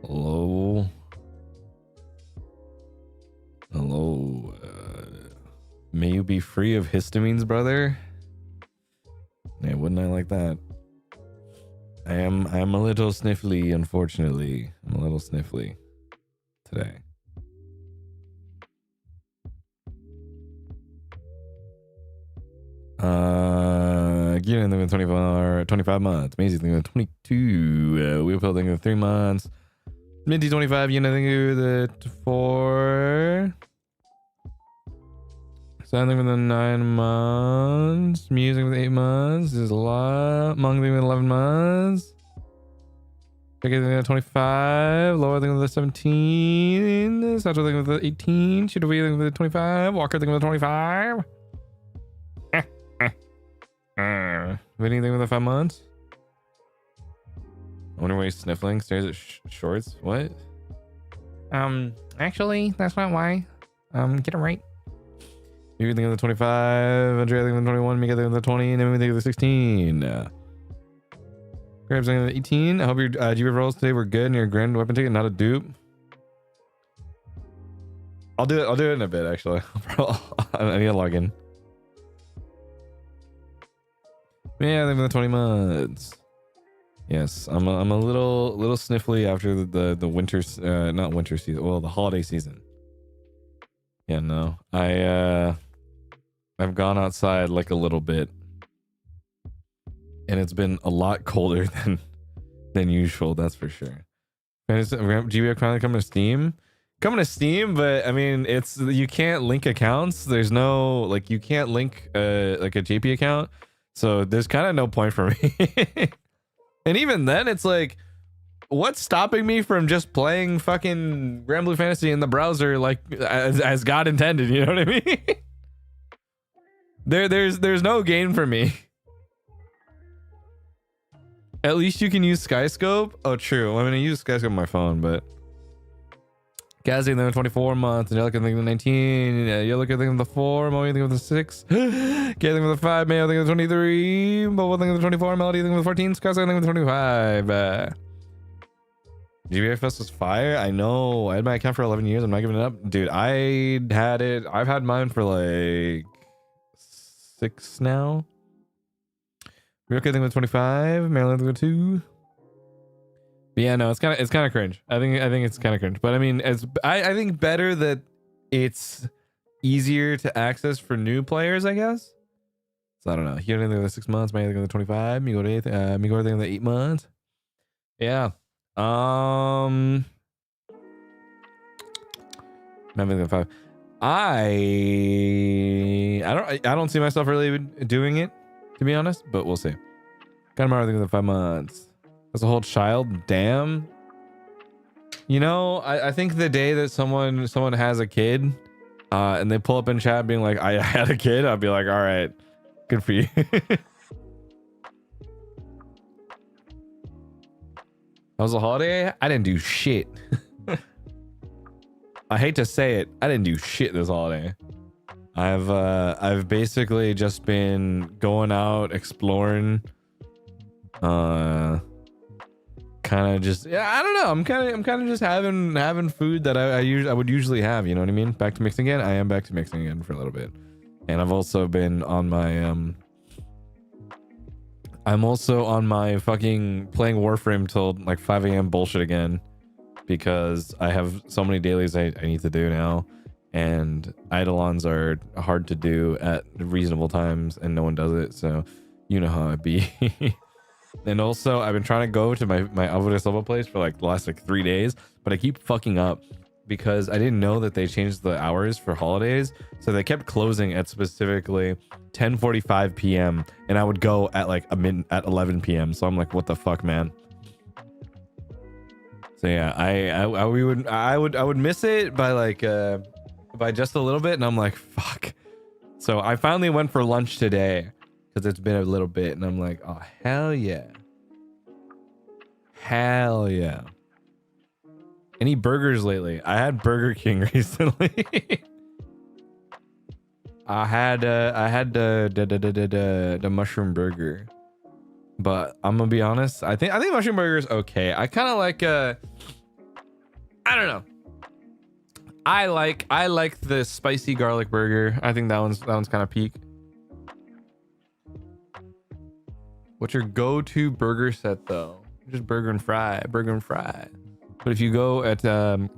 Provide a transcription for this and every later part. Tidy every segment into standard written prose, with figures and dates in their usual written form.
Hello. Hello. May you be free of histamines, brother. Yeah, wouldn't I like that? I'm a little sniffly, unfortunately. I'm a little sniffly today. Getting them in 25 months. Maisie thinking of 22. Wheelpill thinking of 3 months. Minty 25. You know, thinking of the 4. Something with the 9 months. Music with 8 months. There's a lot. Monk thing with 11 months. Chicken thing with 25. Laura thing with the 17. Satchel thing with the 18. Shooter thing with the 25. Walker thing with the 25. Anything with the 5 months? I wonder why he's sniffling. Stares at shorts. What? Actually, that's not why. Get it right. You think of the 25, Andrea think of the 21, Mika think of the 20, and then we think of the 16. Grabs think of the 18. I hope your GB rolls today were good and your grand weapon ticket not a dupe. I'll do it in a bit actually. I need to log in. Yeah, I think of the 20 months. Yes, I'm a little sniffly after the winter not winter season, well the holiday season. Yeah, no. I've gone outside like a little bit. And it's been a lot colder than usual, that's for sure. GBA finally coming to Steam? Coming to Steam, but I mean it's you can't link accounts. There's no like you can't link like a JP account. So there's kind of no point for me. And even then it's like what's stopping me from just playing fucking Grand Blue Fantasy in the browser like as God intended, you know what I mean? There's no gain for me. At least you can use Skyscope. Oh, true. I mean, I use Skyscope on my phone, but Gazzy thinking of 24 months, and you're looking at the 19. You're looking at the 4. Mo, you think of the 6. Gay thinking of the 5. Mayo thinking of the 23. Bobo thinking of the 24. Melody thinking of the 14. Scott thinking of the 25. GBA Fest was fire. I know. I had my account for 11 years. I'm not giving it up, dude. I've had mine for like 6 now. Real good thing with 25. Maryland with 2. But yeah, no, it's kind of cringe. I think it's kind of cringe. But I mean, I think better that it's easier to access for new players, I guess. So I don't know. You think of the 6 months, maybe think of the 25. Me go to 8. Me go think of the 8 months. Yeah. Maybe the 5. I don't see myself really doing it, to be honest, but we'll see. Got him out of the 5 months. As a whole child, damn. You know, I think the day that someone has a kid, and they pull up in chat being like, I had a kid, I'll be like, all right, good for you. How was the holiday? I didn't do shit. I hate to say it, I didn't do shit this holiday. I've basically just been going out exploring, kind kind of just, yeah, I don't know. I'm kind of just having food that I would usually have. You know what I mean? Back to mixing again. I am back to mixing again for a little bit, and I've also been on my I'm also on my fucking playing Warframe till like 5 a.m. bullshit again, because I have so many dailies I need to do now, and eidolons are hard to do at reasonable times, and no one does it. So you know how it be. And also, I've been trying to go to my Avodasoba place for like the last like 3 days, but I keep fucking up because I didn't know that they changed the hours for holidays. So they kept closing at specifically 10:45 p.m. and I would go at like at 11 p.m. So I'm like, what the fuck, man? So yeah, I would miss it by like by just a little bit, and I'm like, fuck. So I finally went for lunch today because it's been a little bit, and I'm like, oh hell yeah, hell yeah. Any burgers lately? I had Burger King recently. I had the mushroom burger, but I'm gonna be honest. I think mushroom burger is okay. I kind of like I don't know. I like the spicy garlic burger. I think that one's kind of peak. What's your go-to burger set though? Just burger and fry. But if you go to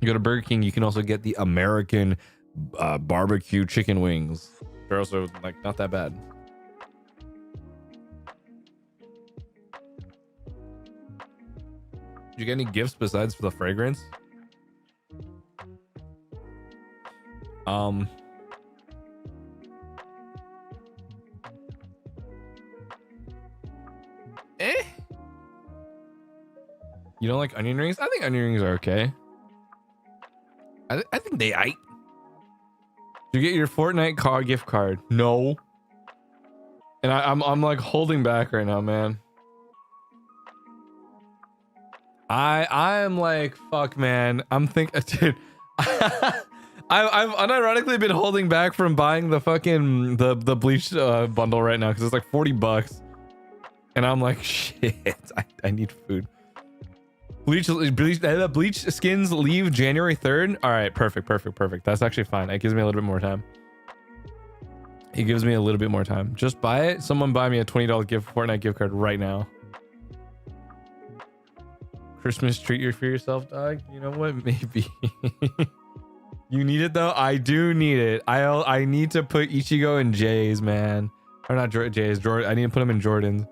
Burger King, you can also get the American barbecue chicken wings. They're also like not that bad. Did you get any gifts besides for the fragrance? You don't like onion rings? I think onion rings are okay. I think they aight. Did you get your Fortnite gift card? No. And I'm like holding back right now, man. I'm like, fuck, man. I'm thinking, dude. I've unironically been holding back from buying the fucking the bleach bundle right now because it's like $40, and I'm like, shit. I need food. Bleach skins leave January 3rd. All right, perfect. That's actually fine. It gives me a little bit more time. Just buy it. Someone buy me a $20 Fortnite gift card right now. Christmas treat for yourself, dog. You know what? Maybe. You need it though. I do need it. I need to put Ichigo in J's, man. Or not J's. Jordan. I need to put them in Jordans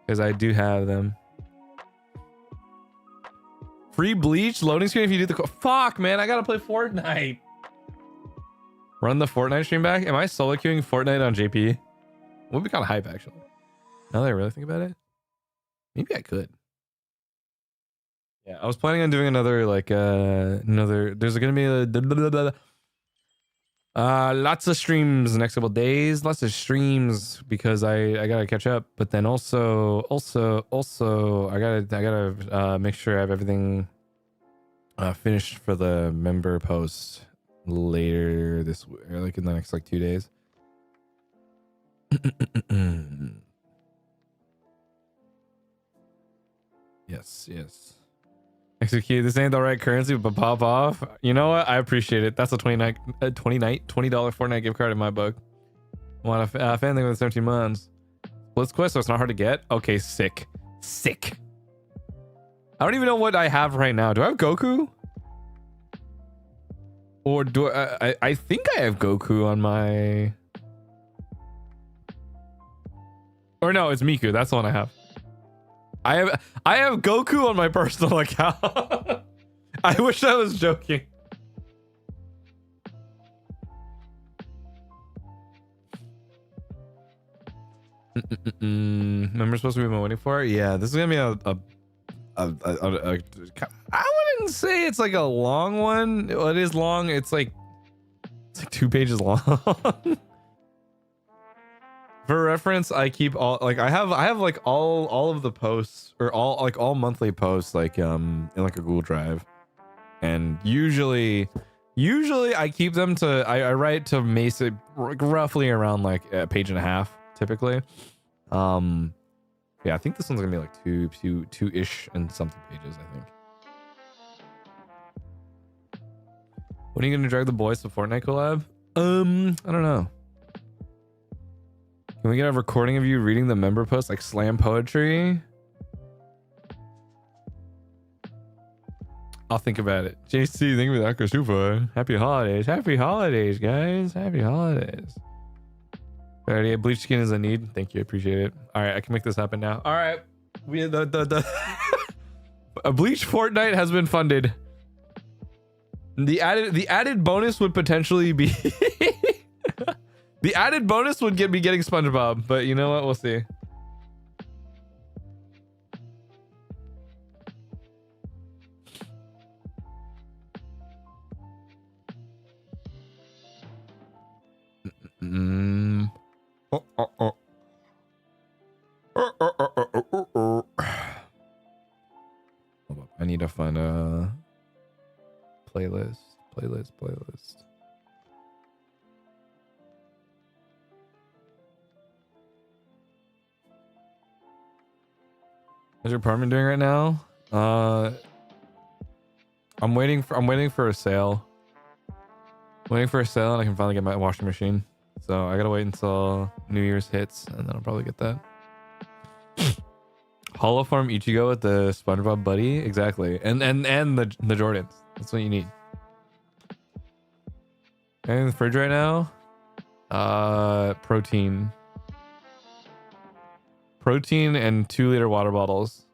because I do have them. Free bleach loading screen if you do the fuck, man. I gotta play Fortnite. Run the Fortnite stream back. Am I solo queuing Fortnite on JP? Would be kind of hype actually. Now that I really think about it, maybe I could. Yeah, I was planning on doing another like there's gonna be lots of streams the next couple of days, lots of streams because I gotta catch up, but then also I gotta make sure I have everything finished for the member post later this week, or like in the next like 2 days. Yes. Execute. This ain't the right currency, but pop off. You know what? I appreciate it. That's a $20 Fortnite gift card in my book. Want a fan thing with 17 months. Blitz quest, so it's not hard to get. Okay, sick. I don't even know what I have right now. Do I have Goku? Or do I think I have Goku on my... Or no, it's Miku. That's the one I have. I have Goku on my personal account. I wish I was joking. Remember supposed to be waiting for? Yeah, this is gonna be I wouldn't say it's like a long one. It is long. It's like 2 pages long. For reference, I keep all like I have like all of the posts, or all monthly posts, like in like a Google Drive, and usually I keep them to I write to roughly around like a page and a half typically. Yeah, I think this one's gonna be like two-ish and something pages, I think. When are you gonna drag the boys to Fortnite collab? I don't know. Can we get a recording of you reading the member post like slam poetry? I'll think about it. JC, thank you for the Aqua Super. Happy holidays. Happy holidays, guys. Happy holidays. Alrighty, bleach skin is a need. Thank you. I appreciate it. Alright, I can make this happen now. Alright. We the a bleach Fortnite has been funded. The added bonus would potentially be the added bonus would be getting SpongeBob, but you know what? We'll see. Hold up. I need to find a playlist. How's your apartment doing right now? I'm waiting for a sale. Waiting for a sale and I can finally get my washing machine. So I gotta wait until New Year's hits and then I'll probably get that. Hollow Farm Ichigo with the SpongeBob buddy, exactly, and the Jordans. That's what you need. Anything in the fridge right now? Protein and 2-liter water bottles.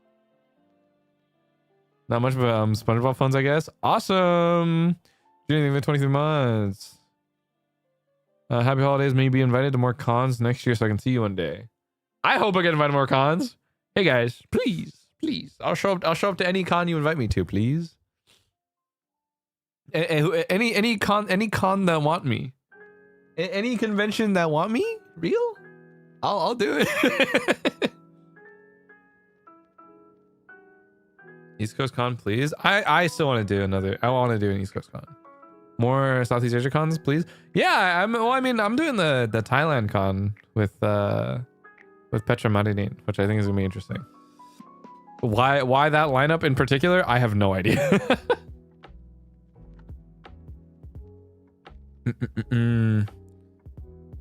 Not much of SpongeBob funds, I guess. Awesome. Anything for 23 months. Happy holidays. May you be invited to more cons next year so I can see you one day. I hope I get invited to more cons. Hey guys, please. I'll show up to any con you invite me to, please. Any con that want me. Any convention that want me? Real? I'll do it. East Coast Con, please. I still want to do another. I want to do an East Coast Con. More Southeast Asia cons, please. Yeah, I'm doing the Thailand con with Petra Marinine, which I think is gonna be interesting. Why that lineup in particular? I have no idea.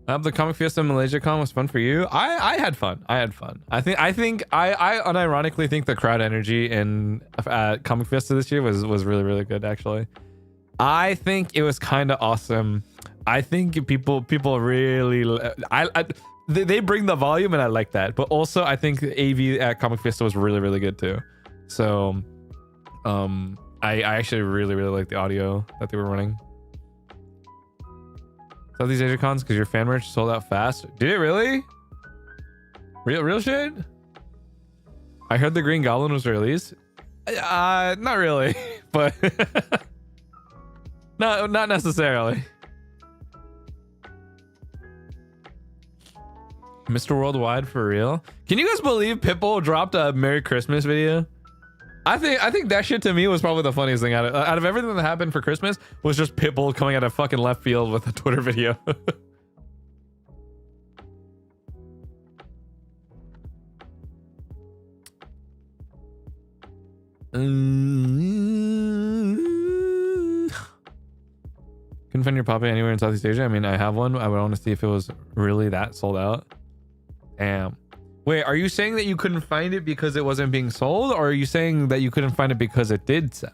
The Comic Fiesta Malaysia Con was fun for you. I had fun. I think I unironically think the crowd energy in Comic Fiesta this year was really good actually. I think it was kind of awesome. I think people really they bring the volume and I like that. But also I think AV at Comic Fiesta was really good too. So I actually really like the audio that they were running. Southeast Asia cons because your fan merch sold out fast. Did it really? Real shit? I heard the Green Goblin was released. Not really, but not necessarily. Mr. Worldwide for real? Can you guys believe Pitbull dropped a Merry Christmas video? I think that shit to me was probably the funniest thing out of everything that happened for Christmas was just Pitbull coming out of fucking left field with a Twitter video. Couldn't find your Poppy anywhere in Southeast Asia. I mean, I have one. I would want to see if it was really that sold out. Damn. Wait, are you saying that you couldn't find it because it wasn't being sold, or are you saying that you couldn't find it because it did sell?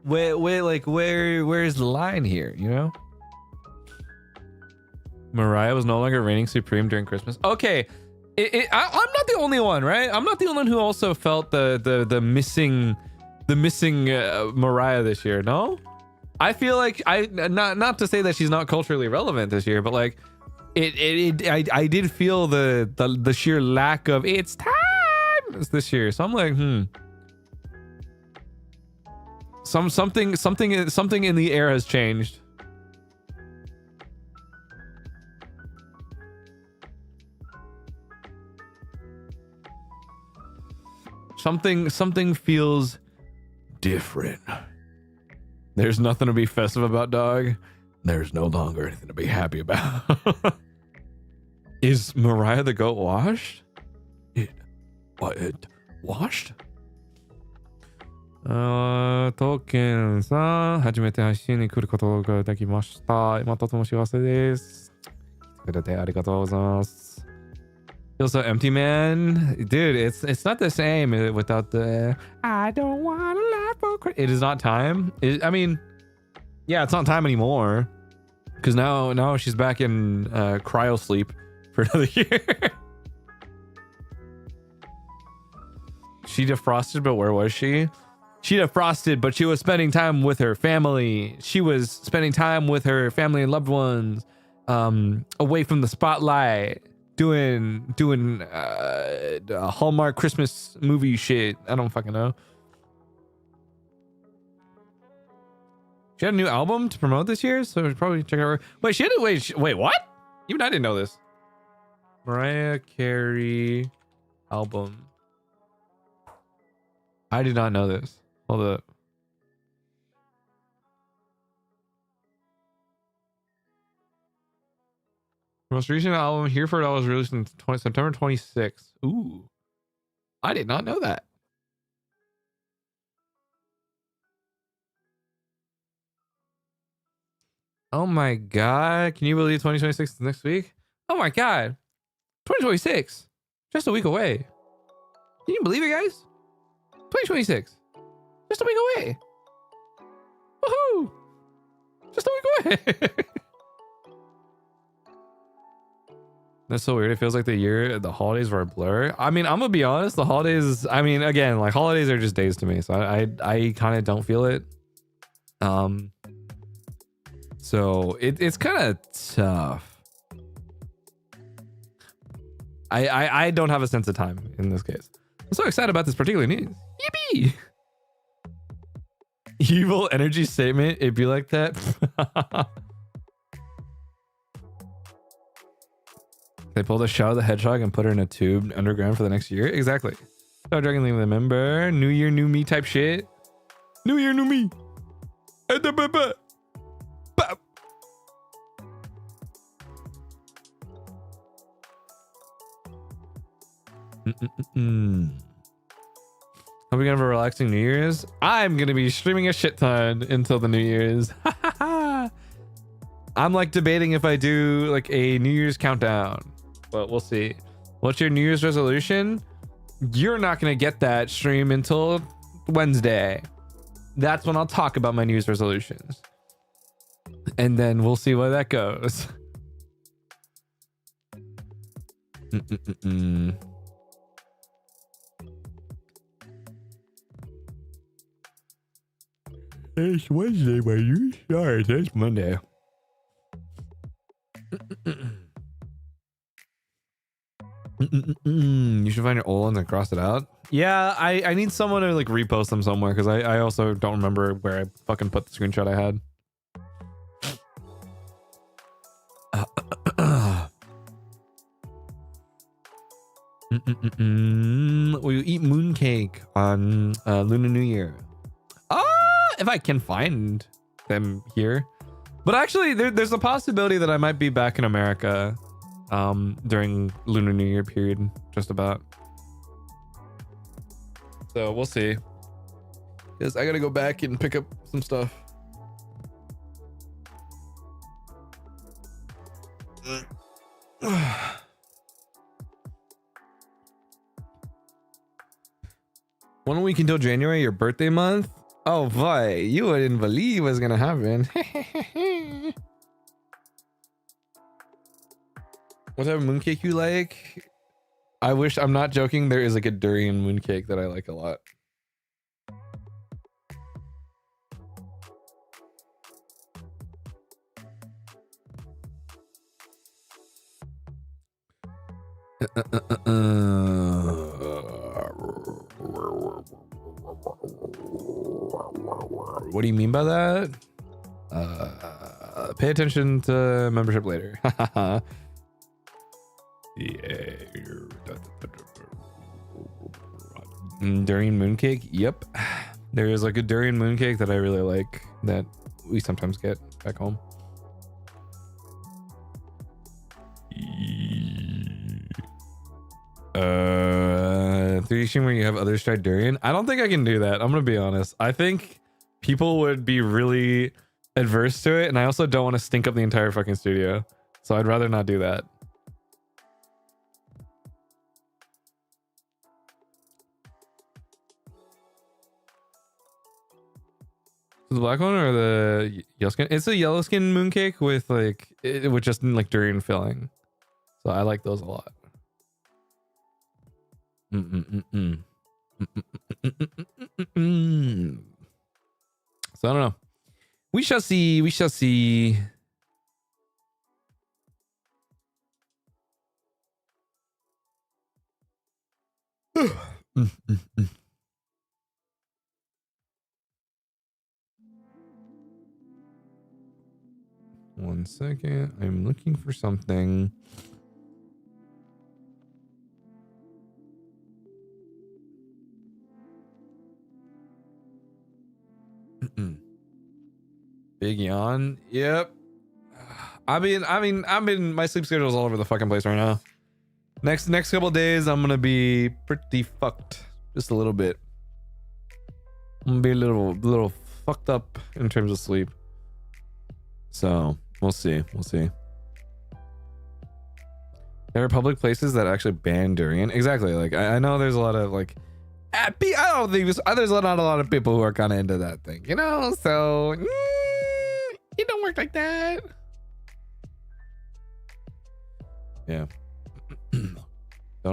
Where's the line here, you know? Mariah was no longer reigning supreme during Christmas. Okay, I'm not the only one, right? I'm not the only one who also felt the missing Mariah this year. No, I feel like not to say that she's not culturally relevant this year, but like I did feel the sheer lack of it's time this year. So I'm like, something in the air has changed. Something feels different. There's nothing to be festive about, dog. There's no longer anything to be happy about. Is Mariah the goat washed? Dude, washed? トーケンさん、初めて配信に来ることができました。今とても幸せです。来てくれてありがとうございます。Feels so empty, man. Dude, it's not the same without the I don't want to laugh for it is not time. I mean, yeah, it's not time anymore. Because now she's back in cryo sleep for another year. She defrosted, but where was she? She defrosted, but she was spending time with her family. She was spending time with her family and loved ones, away from the spotlight, doing Hallmark Christmas movie shit. I don't fucking know. She had a new album to promote this year, so we'd probably check out her. Wait, she had a wait, what? Even I didn't know this. Mariah Carey album. I did not know this. Hold up. Most recent album, Here For It All, was released in September 26th. Ooh. I did not know that. Oh my god. Can you believe 2026 is next week? Oh my god. 2026. Just a week away. Can you believe it, guys? 2026. Just a week away. Woohoo! Just a week away. That's so weird. It feels like the holidays were a blur. I mean, I'm gonna be honest, the holidays, I mean, again, like holidays are just days to me. So I kind of don't feel it. So it's kind of tough. I don't have a sense of time in this case. I'm so excited about this particular news. Yippee! Evil energy statement. It'd be like that. They pulled a shot of the hedgehog and put her in a tube underground for the next year. Exactly. Star Dragon League member. New year, new me type shit. New year, new me. Are we gonna have a relaxing New Year's? I'm gonna be streaming a shit ton until the New Year's. I'm like debating if I do like a New Year's countdown, but we'll see. What's your New Year's resolution? You're not gonna get that stream until Wednesday. That's when I'll talk about my New Year's resolutions, and then we'll see where that goes. It's Wednesday, but you start. It's Monday. You should find your old ones and cross it out. Yeah, I need someone to like repost them somewhere because I also don't remember where I fucking put the screenshot I had. Will you eat mooncake on Lunar New Year? If I can find them here. But actually, there's a possibility that I might be back in America during Lunar New Year period, just about. So we'll see. Because I gotta go back and pick up some stuff. One week until January, your birthday month? Oh boy, you wouldn't believe what's gonna happen. What type of mooncake you like? I wish, I'm not joking, there is like a durian mooncake that I like a lot. What do you mean by that? Pay attention to membership later. Yeah. Durian mooncake? Yep. There is like a durian mooncake that I really like that we sometimes get back home. 3D stream where you have others try durian. I don't think I can do that. I'm gonna be honest. I think people would be really adverse to it, and I also don't want to stink up the entire fucking studio. So I'd rather not do that. The black one or the yellow skin? It's a yellow skin mooncake with like with just like durian filling. So I like those a lot. So I don't know. We shall see. We shall see. One second. I'm looking for something. Big yawn. Yep. I mean, my sleep schedule is all over the fucking place right now. Next couple days, I'm gonna be pretty fucked, just a little bit. I'm gonna be a little fucked up in terms of sleep. So we'll see. We'll see. There are public places that actually ban durian. Exactly. Like I know there's a lot of like. I don't think there's not a lot of people who are kind of into that thing, you know. So it don't work like that. Yeah. Don't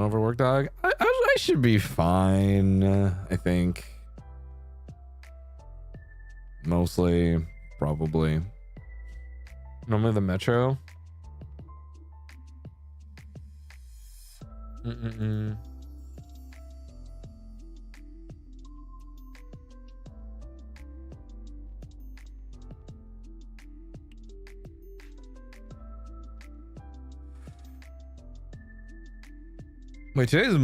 overwork, dog. I should be fine. I think. Mostly, probably. Normally the metro. Wait, today's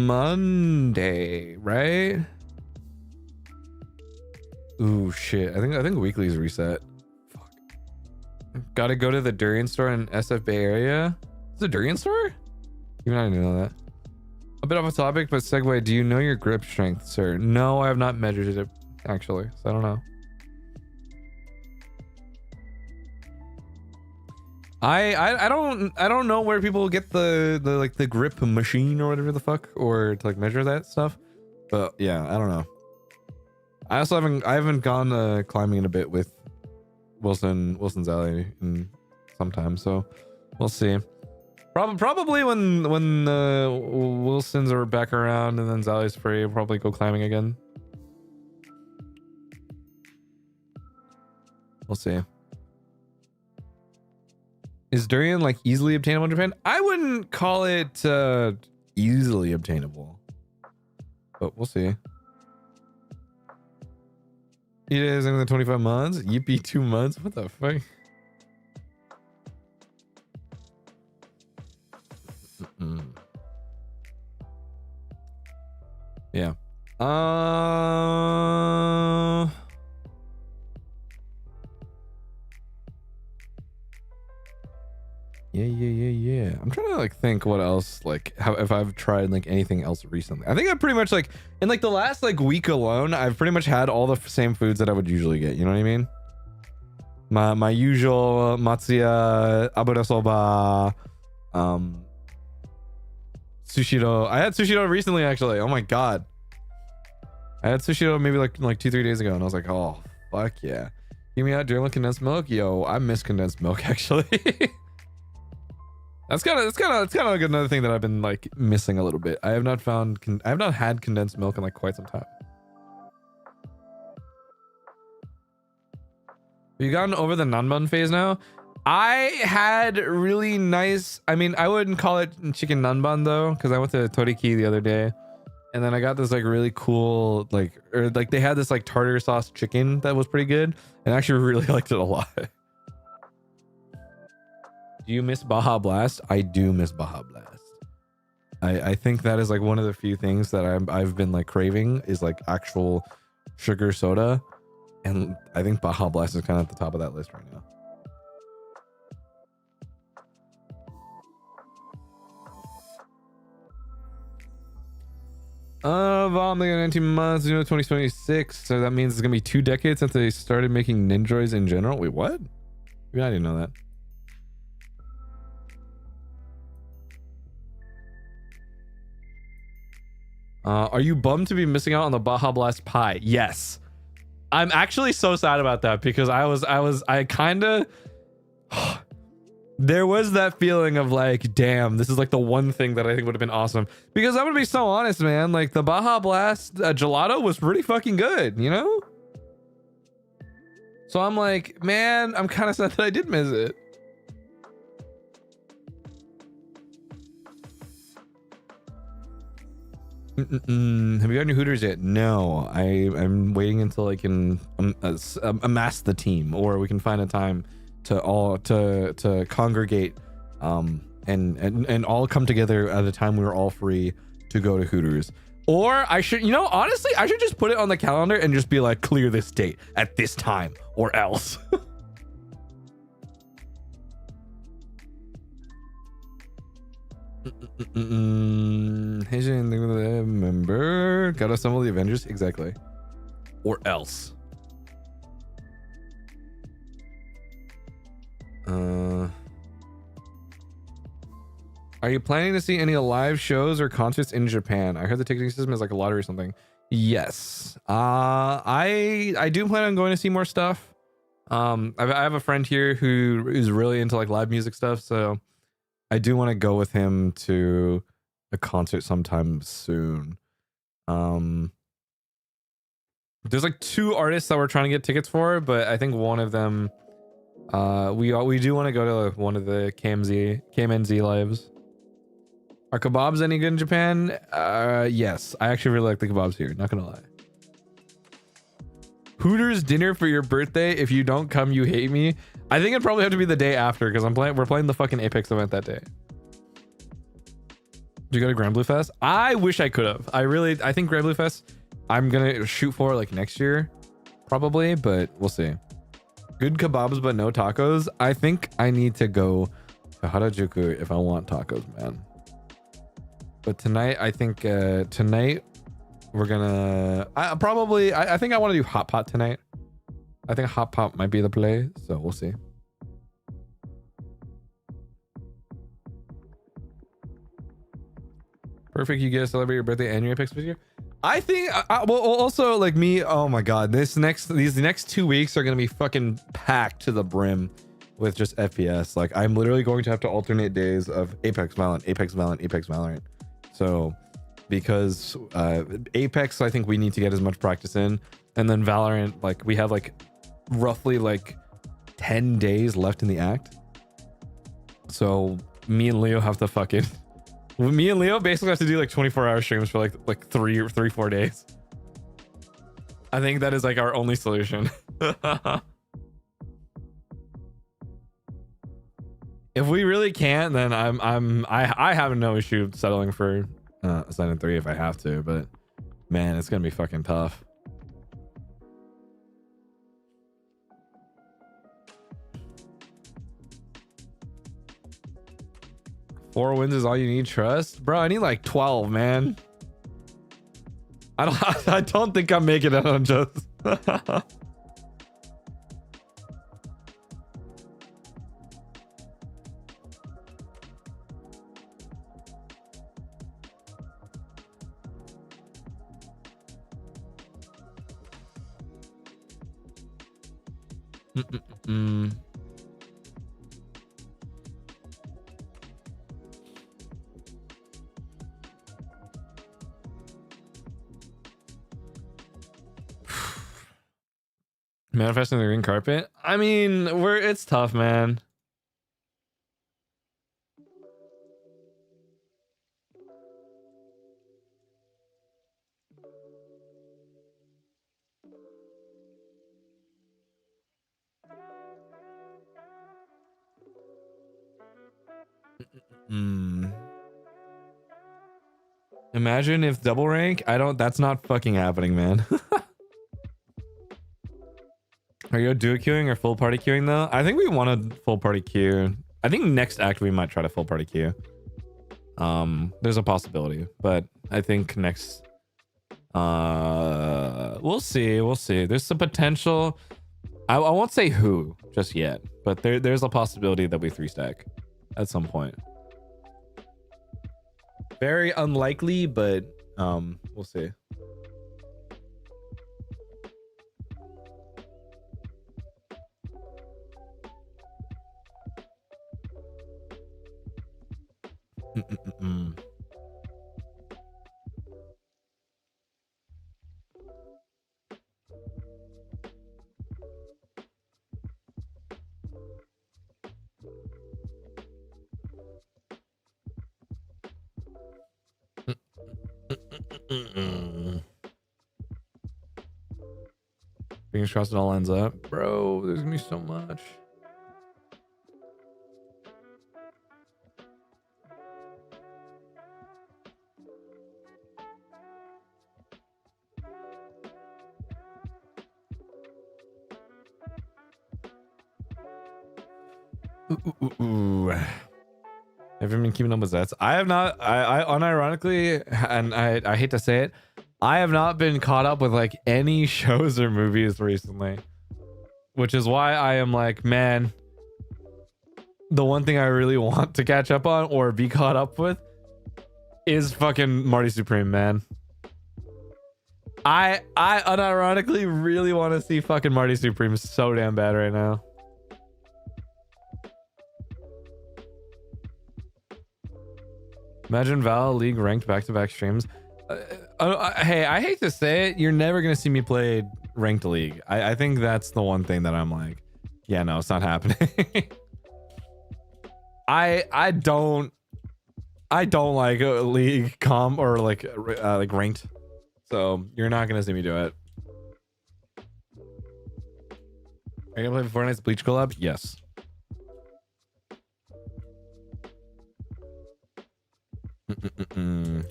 Monday, right? Ooh, shit. I think weekly's reset. Fuck. Gotta go to the durian store in SF Bay Area. Is it a durian store? Even I didn't know that. A bit off a topic, but segue. Do you know your grip strength, sir? No, I have not measured it actually, so I don't know. I don't know where people get the like the grip machine or whatever the fuck, or to like measure that stuff. But yeah, I don't know. I also haven't gone climbing in a bit with Wilson's Alley in some time, so we'll see. Probably when Wilsons are back around and then Zally's free, we'll probably go climbing again. We'll see. Is durian like easily obtainable in Japan? I wouldn't call it easily obtainable, but we'll see. It is in the 25 months. Yippee, 2 months. What the fuck? Yeah. Yeah. I'm trying to like think what else, like how if I've tried like anything else recently. I think I pretty much like in like the last like week alone, I've pretty much had all the same foods that I would usually get. You know what I mean? My usual matsuya, abura soba, sushiro. I had sushiro recently actually. Oh my god. I had sushiro maybe like 2-3 days ago, and I was like, oh fuck yeah. Give me out durian condensed milk. Yo, I miss condensed milk actually. That's kind of like another thing that I've been like missing a little bit. I have not had condensed milk in like quite some time. Have you gotten over the nanban phase now? I had really nice, I mean, I wouldn't call it chicken nanban though, because I went to Toriki the other day, and then I got this like really cool like they had this like tartar sauce chicken that was pretty good, and I actually really liked it a lot. Do you miss Baja Blast? I do miss Baja Blast. I think that is like one of the few things that I've been like craving is like actual sugar soda, and I think Baja Blast is kind of at the top of that list right now. Vomiting in 19 months, 2026. So that means it's gonna be 2 decades since they started making Ninjas in general. Wait, what? Maybe I didn't know that. Are you bummed to be missing out on the Baja Blast pie? Yes. I'm actually so sad about that because I kind of there was that feeling of like, damn, this is like the one thing that I think would have been awesome. Because I'm gonna be so honest, man, like the Baja Blast gelato was pretty fucking good, you know? So I'm like, man, I'm kind of sad that I did miss it. Have you got any Hooters yet? No, I'm waiting until I can amass the team, or we can find a time to all to congregate, and all come together at a time we were all free to go to Hooters. Or I should, you know, honestly, I should just put it on the calendar and just be like, clear this date at this time, or else. Remember, gotta assemble the Avengers, exactly, or else. Are you planning to see any live shows or concerts in Japan? I heard the ticketing system is like a lottery or something. Yes. I do plan on going to see more stuff. I have a friend here who is really into like live music stuff, so I do want to go with him to a concert sometime soon. There's like 2 artists that we're trying to get tickets for, but I think one of them, we do want to go to one of the KMNZ lives. Are kebabs any good in Japan? Yes, I actually really like the kebabs here, not gonna lie. Hooters dinner for your birthday. If you don't come, you hate me. I think it'd probably have to be the day after because we're playing the fucking Apex event that day. Do you go to Grand Blue Fest? I wish I could have. I think Grand Blue Fest I'm gonna shoot for like next year probably, but we'll see. Good kebabs but no tacos. I think I need to go to Harajuku if I want tacos, man. But tonight, I think tonight we're gonna I think I want to do hot pot tonight. I think hot pot might be the play, so we'll see. Perfect, you get to celebrate your birthday and your Apex this year. I think well, also like me, oh my god, these next 2 weeks are gonna be fucking packed to the brim with just FPS. Like I'm literally going to have to alternate days of Apex Valorant, Apex Valorant, Apex Valorant. So because Apex, I think we need to get as much practice in, and then Valorant, like we have like roughly like 10 days left in the act. So me and Leo have to fucking me and Leo basically have to do like 24-hour streams for like 3-4 days. I think that is like our only solution. If we really can't, then I have no issue settling for Ascendant 3 if I have to, but man, it's gonna be fucking tough. Four wins is all you need, trust? Bro, I need like 12, man. I don't think I'm making it on just Manifesting the green carpet. I mean, it's tough, man. Imagine if double rank. That's not fucking happening, man. Are you duo queuing or full party queuing though? I think we want a full party queue. I think next act we might try to full party queue. There's a possibility, but I think next We'll see. We'll see. There's some potential. I won't say who just yet, but there's a possibility that we 3-stack at some point. Very unlikely, but we'll see. Fingers crossed it all ends up. Bro, there's gonna be so much. Ooh. Have you been keeping up with Zets? I have not. I unironically, and I hate to say it, I have not been caught up with like any shows or movies recently, which is why I am like, man, the one thing I really want to catch up on or be caught up with is fucking Marty Supreme, man. I unironically really want to see fucking Marty Supreme so damn bad right now. Imagine Val League ranked back-to-back streams. Hey, I hate to say it, you're never gonna see me play ranked League. I think that's the one thing that I'm like, yeah, no, it's not happening. I don't like League comp or like ranked, so you're not gonna see me do it. Are you gonna play Fortnite's Bleach collab? Yes.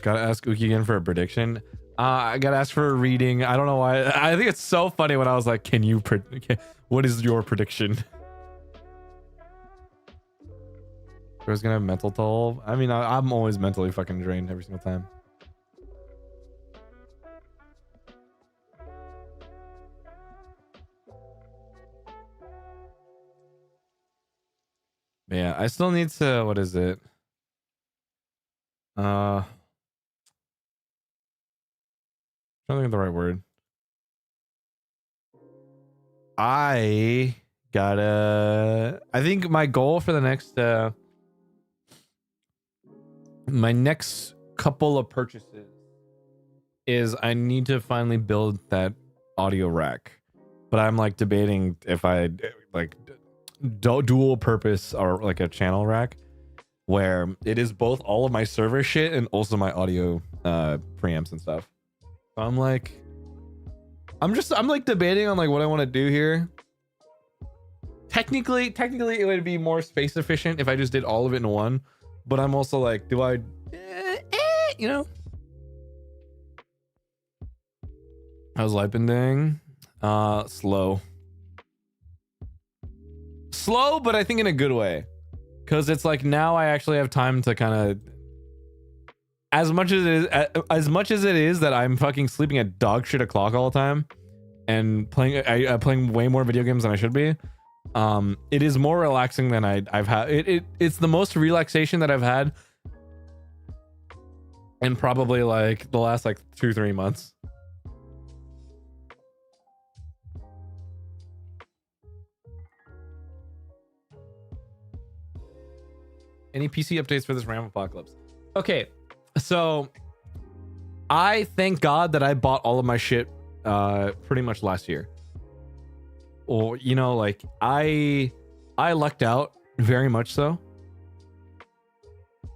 Gotta ask Uki again for a prediction. I gotta ask for a reading. I don't know why. I think it's so funny when I was like, can you what is your prediction? Bro's gonna have mental toll. I mean, I'm always mentally fucking drained every single time. But yeah, I still need to, what is it? I'm trying to think of the right word. I think my goal for the next my next couple of purchases is I need to finally build that audio rack. But I'm like debating if I like dual purpose or like a channel rack where it is both all of my server shit and also my audio preamps and stuff. So I'm like debating on like what I want to do here. Technically it would be more space efficient if I just did all of it in one, but I'm also like, do I you know? How's life been doing? Slow, but I think in a good way. Because it's like now I actually have time to kind of, as much as it is that I'm fucking sleeping at dog shit o'clock all the time and playing way more video games than I should be. It is more relaxing than I've had. It's the most relaxation that I've had in probably like the last like 2-3 months. Any PC updates for this RAM apocalypse? Okay, so I thank God that I bought all of my shit pretty much last year. Or you know, like I lucked out very much so.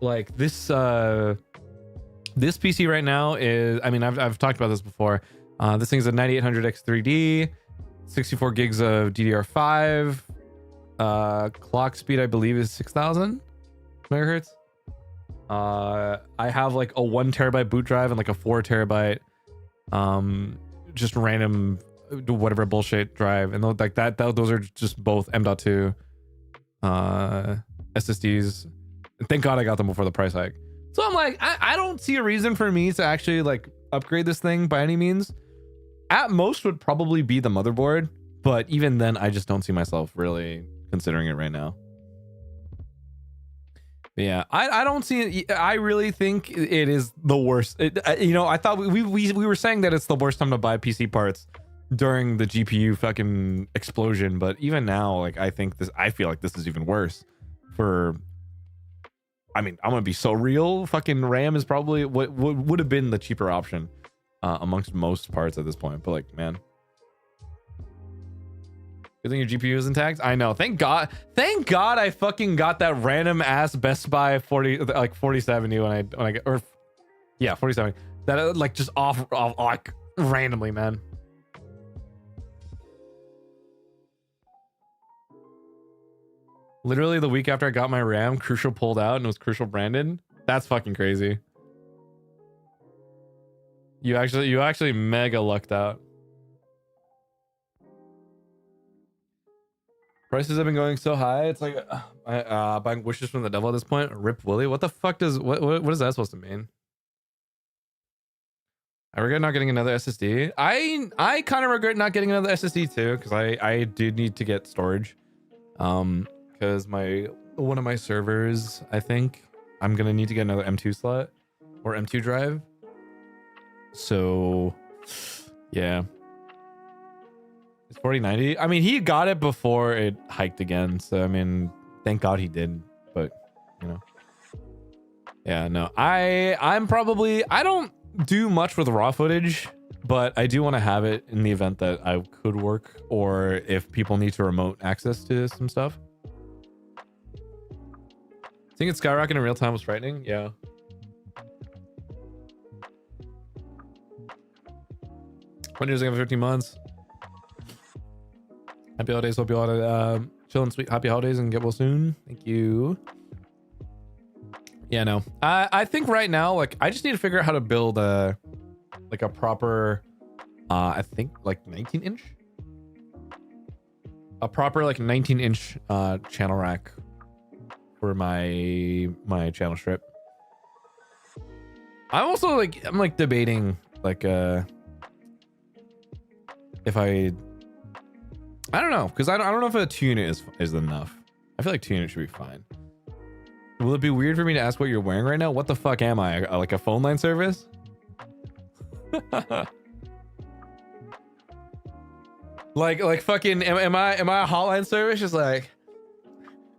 Like this PC right now is, I mean, I've talked about this before. This thing's a 9800X3D, 64 gigs of DDR5. Clock speed I believe is 6,000 megahertz. I have like a 1 terabyte boot drive and like a 4 terabyte just random whatever bullshit drive, and like those are just both M.2 SSDs. Thank God I got them before the price hike. So I'm like, I don't see a reason for me to actually like upgrade this thing by any means. At most would probably be the motherboard, but even then I just don't see myself really considering it right now. But yeah, I don't see it. I really think it is the worst. You know, I thought we were saying that it's the worst time to buy PC parts during the GPU fucking explosion, but even now, like, I feel like this is even worse. I mean, I'm gonna be so real. Fucking RAM is probably what would have been the cheaper option amongst most parts at this point. But like, man, good thing your GPU is intact. I know. Thank God I fucking got that random ass Best Buy 4070 when I or yeah, 4070. That like just off like randomly, man. Literally the week after I got my RAM, Crucial pulled out and it was Crucial branded. That's fucking crazy. You actually mega lucked out. Prices have been going so high. It's like buying wishes from the devil at this point. Rip Willie. What the fuck does what is that supposed to mean? I regret not getting another SSD. I kind of regret not getting another SSD too, because I do need to get storage. Because one of my servers, I think I'm gonna need to get another M2 slot or M2 drive. So yeah, it's 4090. I mean, he got it before it hiked again, so I mean, thank God he did. But you know, yeah, no, I don't do much with raw footage, but I do want to have it in the event that I could work, or if people need to remote access to some stuff. Seeing it skyrocket in real time was frightening. Yeah. When years ago, 15 months. Happy holidays. Hope you all had chill and sweet happy holidays and get well soon. Thank you. Yeah, no. I think right now, like, I just need to figure out how to build a proper, I think like 19-inch. A proper like 19-inch channel rack for my channel strip. I'm like debating like if I don't know, because I don't know if a 2-unit is enough. I feel like 2-unit should be fine. Will it be weird for me to ask what you're wearing right now? What the fuck am I? Like a phone line service? like fucking am I a hotline service? Just like,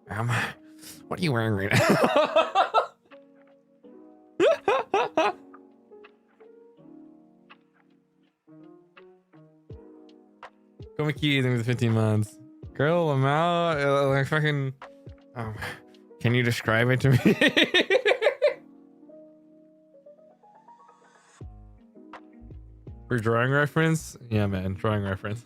what are you wearing right now? Go McKee with 15 months. Girl, I'm out. Like fucking. Can you describe it to me? For drawing reference? Yeah, man, drawing reference.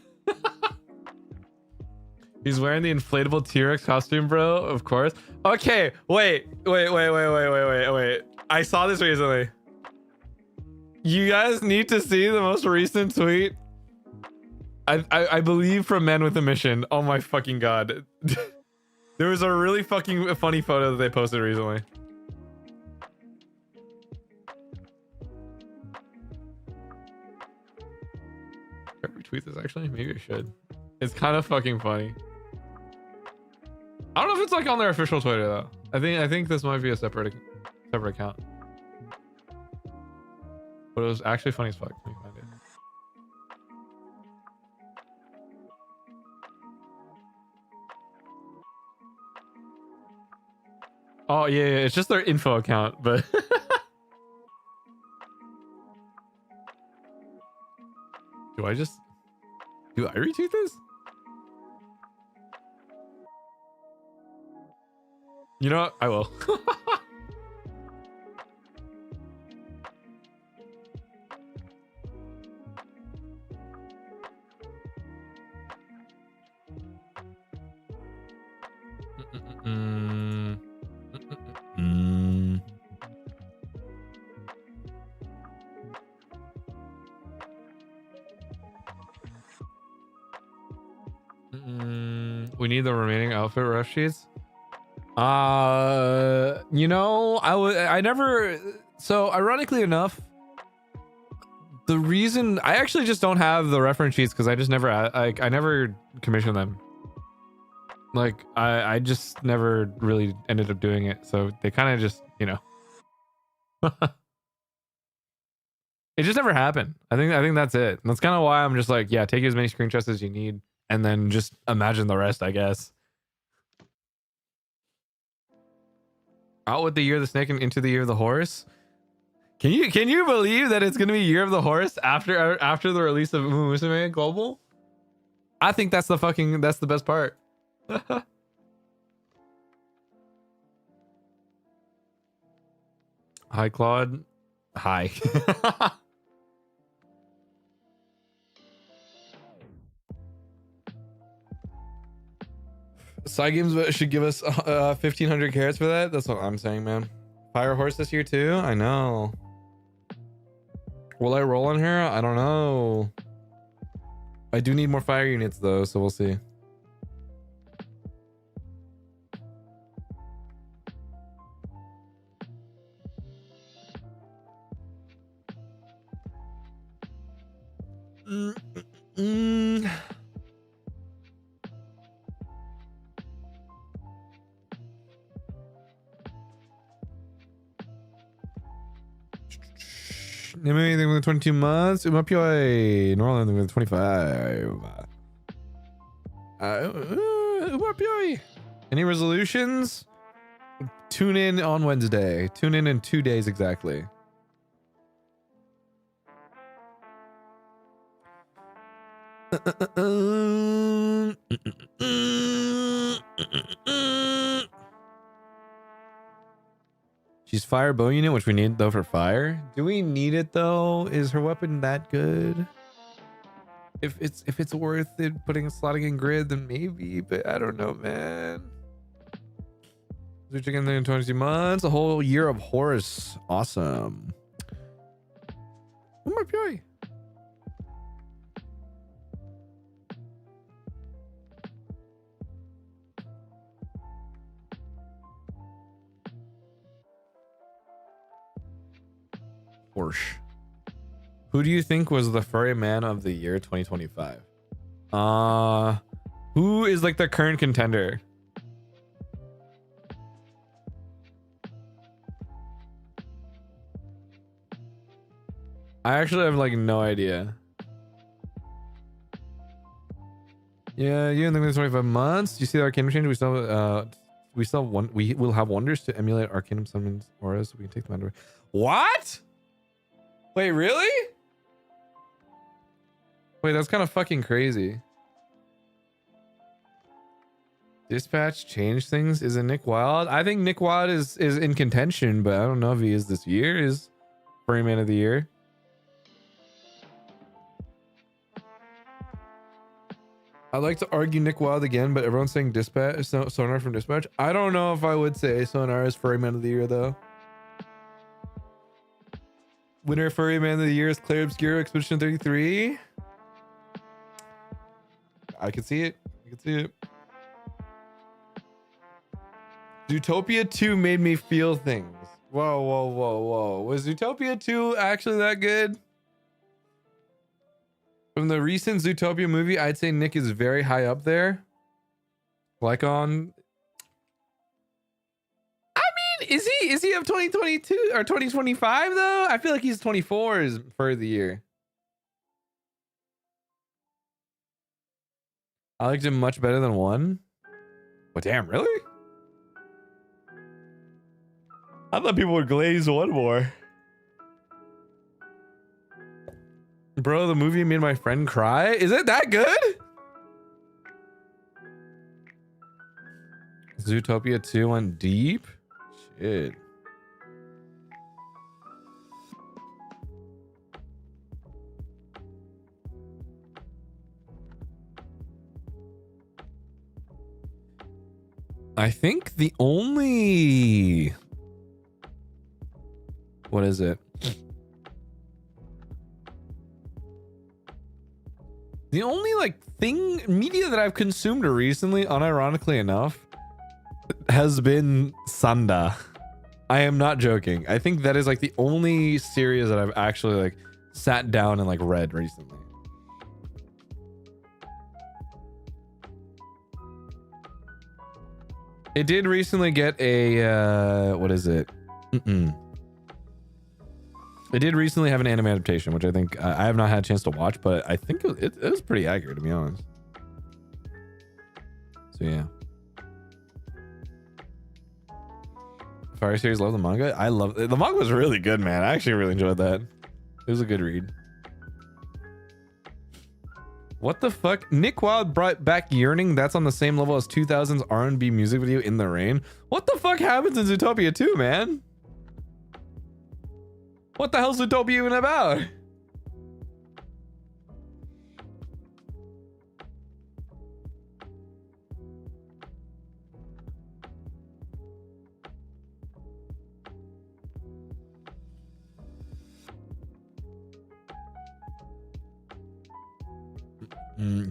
He's wearing the inflatable T-Rex costume, bro. Of course. Okay, wait. I saw this recently. You guys need to see the most recent tweet. I believe from Men with a Mission. Oh my fucking god. There was a really fucking funny photo that they posted recently. Should I retweet this actually? Maybe I should. It's kind of fucking funny. I don't know if it's like on their official Twitter though. I think this might be a separate account. But it was actually funny as fuck. Let me find it. Oh yeah, it's just their info account, but do I retweet this? You know what? I will. We need the remaining outfit ref sheets. You know, I never. So ironically enough, The reason I actually just don't have the reference sheets because I just never I never commissioned them. Like I just never really ended up doing it. So they kind of just, you know. It just never happened. I think that's it. And that's kind of why I'm just like, yeah, take as many screenshots as you need and then just imagine the rest, I guess. Out with the year of the snake and into the year of the horse. Can you believe that it's gonna be year of the horse after the release of Musume Global? I think that's the best part. Hi, Claude. Hi. Side games should give us 1,500 carats for that. That's what I'm saying, man. Fire horse this year too. I know. Will I roll on her? I don't know. I do need more fire units though, so we'll see. Name anything within 22 months. Umapioi. Normal anything within 25. Umapioi. Any resolutions? Tune in on Wednesday. Tune in 2 days exactly. She's fire bow unit, which we need though for fire. Do we need it though? Is her weapon that good? If it's worth it putting slotting in grid, then maybe, but I don't know, man. Switching in there in 22 months, a whole year of horse. Awesome. Oh my boy. Porsche. Who do you think was the furry man of the year 2025? Who is like the current contender? I actually have like no idea. Yeah, you in the next 25 months. Do you see the Arcanum change? We will have wonders to emulate Arcanum summons auras so we can take them under. What? Wait, really? Wait, that's kind of fucking crazy. Dispatch changed things. Is it Nick Wild? I think Nick Wild is in contention, but I don't know if he is this year. Is Furry Man of the Year. I'd like to argue Nick Wild again, but everyone's saying Dispatch, Sonar from Dispatch. I don't know if I would say Sonar is Furry Man of the Year though. Winner Furry Man of the Year is Claire Obscura Expedition 33. I can see it. I can see it. Zootopia 2 made me feel things. Whoa, whoa, whoa, whoa. Was Zootopia 2 actually that good? From the recent Zootopia movie, I'd say Nick is very high up there. Like on... Is he of 2022 or 2025 though? I feel like he's 24 is for the year. I liked him much better than 1. Well, damn, really? I thought people would glaze 1 more. Bro, the movie made my friend cry. Is it that good? Zootopia 2 went deep. Shit. I think the only... What is it? The only like media that I've consumed recently, unironically enough, has been Sanda. I am not joking. I think that is like the only series that I've actually like sat down and like read recently. It did recently get a what is it? It did recently have an anime adaptation, which I think I have not had a chance to watch, but I think it was pretty accurate, to be honest. So yeah. Fire series, love the manga. I love the manga was really good, man. I actually really enjoyed that. It was a good read. What the fuck? Nick Wilde brought back Yearning. That's on the same level as 2000's R&B music video In the Rain. What the fuck happens in Zootopia 2, man? What the hell's Zootopia even about?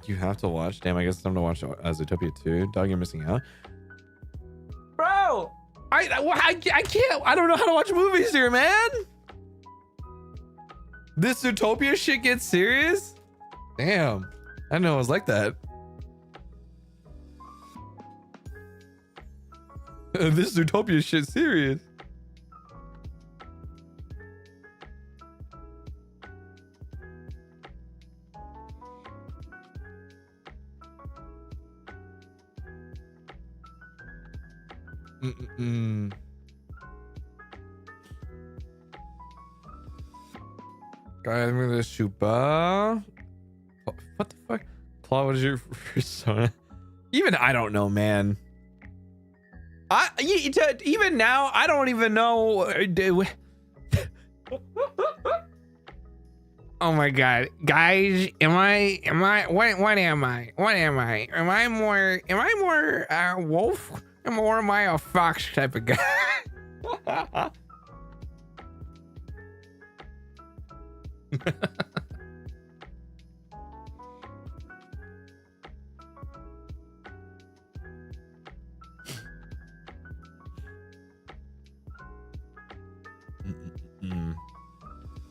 You have to watch. Damn, I guess it's time to watch Zootopia 2. Dog, you're missing out. Bro! I can't. I don't know how to watch movies here, man. This Zootopia shit gets serious? Damn. I didn't know it was like that. This Zootopia shit serious. Guys, I'm gonna Shupa. What the fuck? Claude, what is your persona? Even I don't know, man. Even now, I don't even know. Oh my god, guys, what am I? Am I more wolf? Or am I a fox type of guy?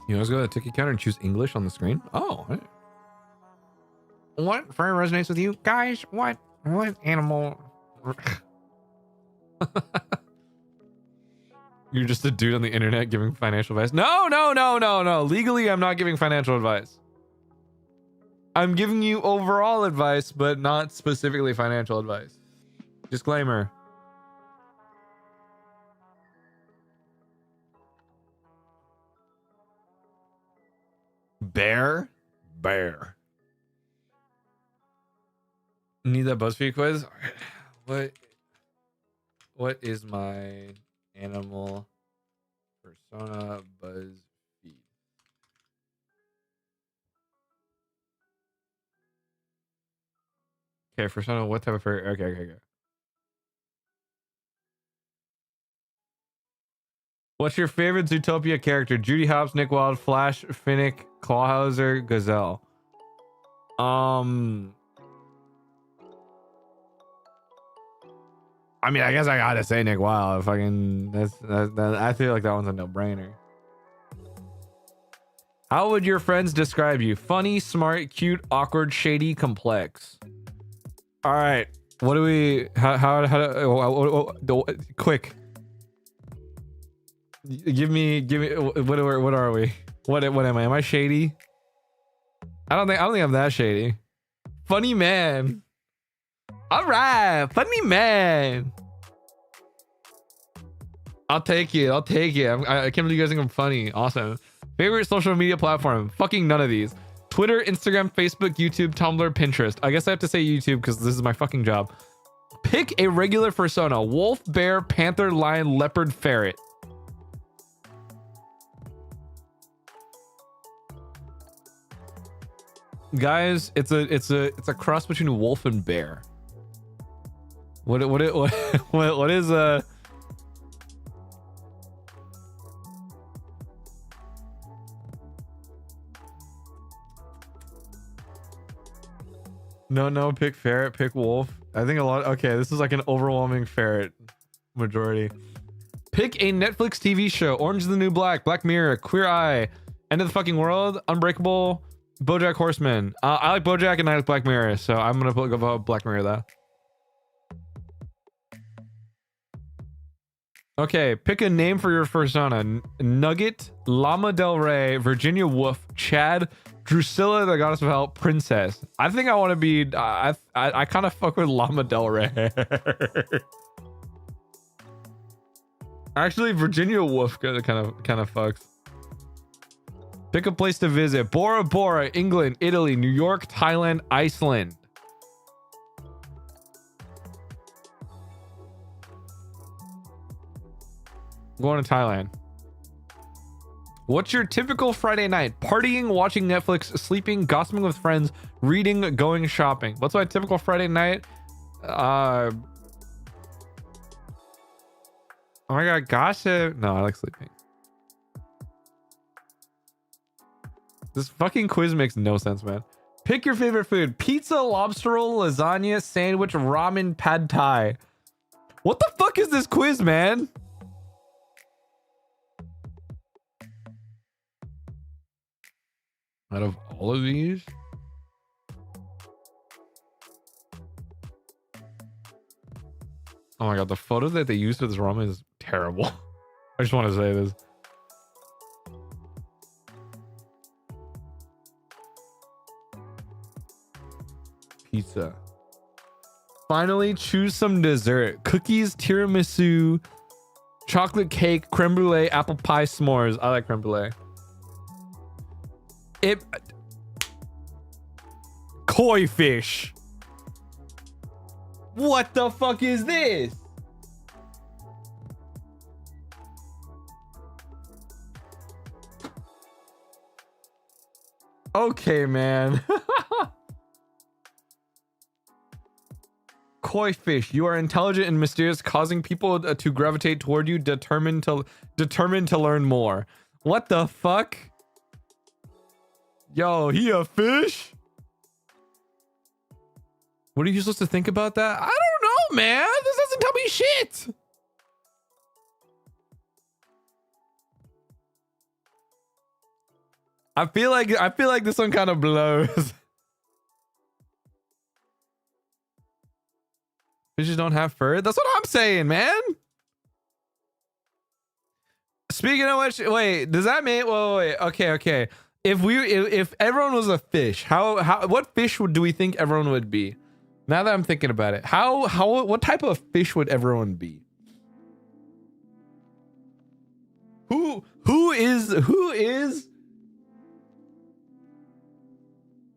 You always go to the ticket counter and choose English on the screen? Oh. Hey. What very resonates with you? Guys, what animal? You're just a dude on the internet giving financial advice. No. Legally, I'm not giving financial advice. I'm giving you overall advice, but not specifically financial advice. Disclaimer. Bear. Need that BuzzFeed quiz? What is my animal persona BuzzFeed? Okay, persona, what type of fur? Okay. What's your favorite Zootopia character? Judy Hopps, Nick Wilde, Flash, Finnick, Clawhauser, Gazelle. I mean, I guess I gotta say Nick Wilde. Fucking, I feel like that one's a no-brainer. How would your friends describe you? Funny, smart, cute, awkward, shady, complex. All right, what do we? Quick. Give me. What are we? What am I? Am I shady? I don't think I'm that shady. Funny man. All right, funny man. I'll take it. I can't believe you guys think I'm funny. Awesome. Favorite social media platform? Fucking none of these. Twitter, Instagram, Facebook, YouTube, Tumblr, Pinterest. I guess I have to say YouTube because this is my fucking job. Pick a regular persona. Wolf, bear, panther, lion, leopard, ferret. Guys, it's a cross between a wolf and bear. What is No, pick ferret, pick wolf. I think a lot. Okay, this is like an overwhelming ferret majority. Pick a Netflix TV show. Orange is the New Black, Black Mirror, Queer Eye, End of the fucking world. Unbreakable. BoJack Horseman. I like BoJack and I like Black Mirror, so I'm gonna go about Black Mirror though. Okay, pick a name for your persona. Nugget, Llama Del Rey, Virginia Woolf, Chad, Drusilla, the Goddess of Hell, Princess. I think I want to be. I kind of fuck with Llama Del Rey. Actually, Virginia Woolf kind of fucks. Pick a place to visit. Bora Bora, England, Italy, New York, Thailand, Iceland. Going to Thailand. What's your typical Friday night? Partying, watching Netflix, sleeping, gossiping with friends, reading, going shopping. What's my typical Friday night? Oh my god, gossip. No, I like sleeping. This fucking quiz makes no sense, man. Pick your favorite food. Pizza, lobster roll, lasagna, sandwich, ramen, pad thai. What the fuck is this quiz, man? Out of all of these? Oh my god, the photo that they used for this ramen is terrible. I just want to say this. Pizza. Finally, choose some dessert. Cookies, tiramisu, chocolate cake, creme brulee, apple pie, s'mores. I like creme brulee. Koi fish. What the fuck is this? Okay, man. Koi fish. You are intelligent and mysterious, causing people to gravitate toward you, determined to learn more. What the fuck? Yo, he a fish? What are you supposed to think about that? I don't know, man. This doesn't tell me shit. I feel like this one kind of blows. Fishes don't have fur. That's what I'm saying, man. Speaking of which, wait, does that mean? Wait. Okay. If everyone was a fish, what fish do we think everyone would be? Now that I'm thinking about it, what type of fish would everyone be? Who is?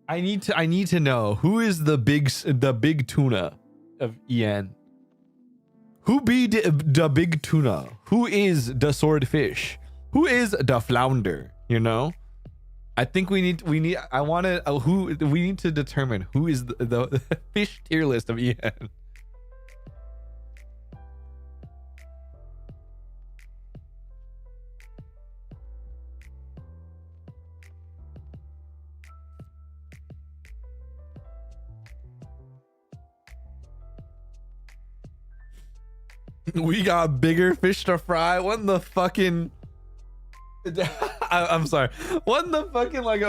I need to know who is the big tuna of EN. Who be the big tuna? Who is the swordfish? Who is the flounder? You know, I think we need we need to determine who is the fish tier list of EN. We got bigger fish to fry. What in the fucking... I'm sorry. What in the fucking like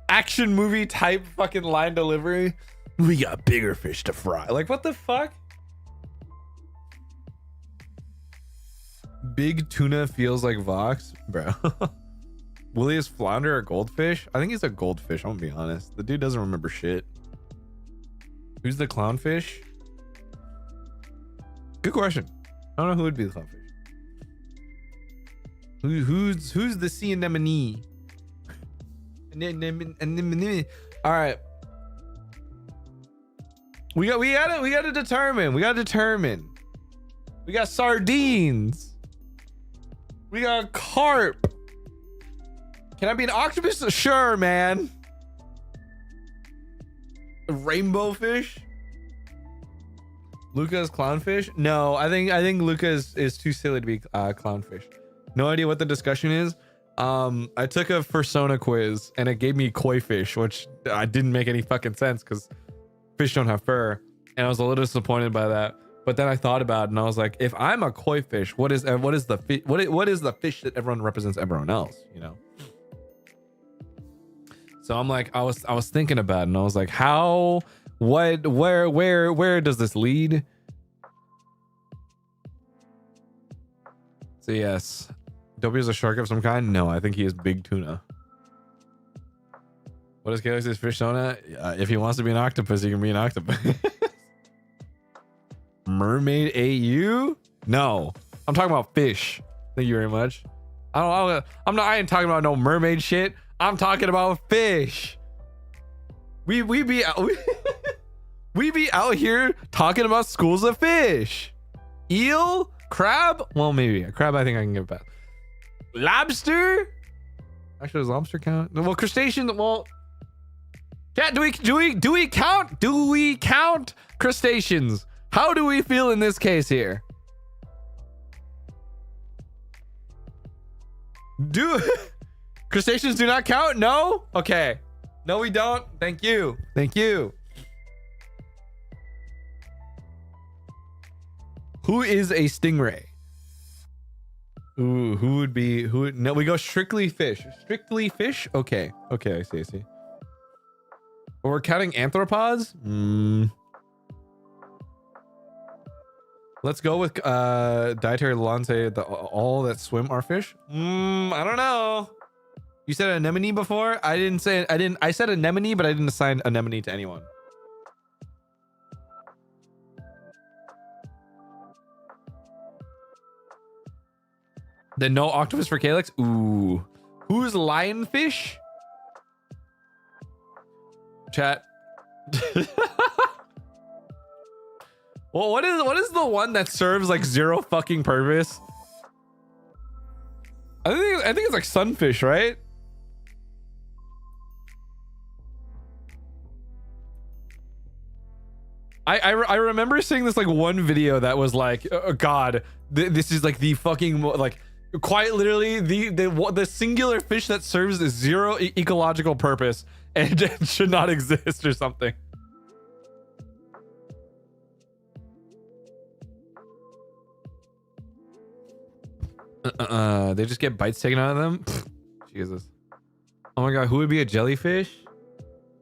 action movie type fucking line delivery? We got bigger fish to fry. Like what the fuck? Big tuna feels like Vox, bro. Willie is flounder or goldfish? I think he's a goldfish. I'm gonna be honest. The dude doesn't remember shit. Who's the clownfish? Good question. I don't know who would be the clownfish. Who's the sea anemone? All right. We gotta determine. We got sardines. We got carp. Can I be an octopus? Sure, man. A rainbow fish. Luca's clownfish? No, I think Luca is too silly to be clownfish. No idea what the discussion is. I took a persona quiz and it gave me koi fish, which I didn't make any fucking sense because fish don't have fur, and I was a little disappointed by that. But then I thought about it and I was like, if I'm a koi fish, what is the fish that everyone represents everyone else, you know? So I'm like, I was thinking about it and I was like, where does this lead? So yes, Dopey is a shark of some kind. No, I think he is big tuna. What is Galaxy's fish Sona? If he wants to be an octopus, he can be an octopus. Mermaid AU? No, I'm talking about fish. Thank you very much. I ain't talking about no mermaid shit. I'm talking about fish. We be out here talking about schools of fish. Eel, crab. Well, maybe a crab. I think I can give back. Lobster. Actually, does lobster count? Well, crustacean. Well, yeah. Do we count? Do we count crustaceans? How do we feel in this case here? Crustaceans do not count? No? Okay. No, we don't. Thank you. Thank you. Who is a stingray? Ooh, who would be no, we go strictly fish. Strictly fish? Okay. Okay, I see. But we're counting arthropods? Let's go with dietary lance, all that swim are fish. I don't know. You said anemone before? I said anemone, but I didn't assign anemone to anyone. Then no octopus for Calyx? Ooh. Who's lionfish? Chat. Well, what is the one that serves like zero fucking purpose? I think it's like sunfish, right? I remember seeing this like one video that was like, oh God, this is like the fucking like quite literally the singular fish that serves zero ecological purpose and should not exist or something. They just get bites taken out of them. Pfft, Jesus. Oh my God, who would be a jellyfish?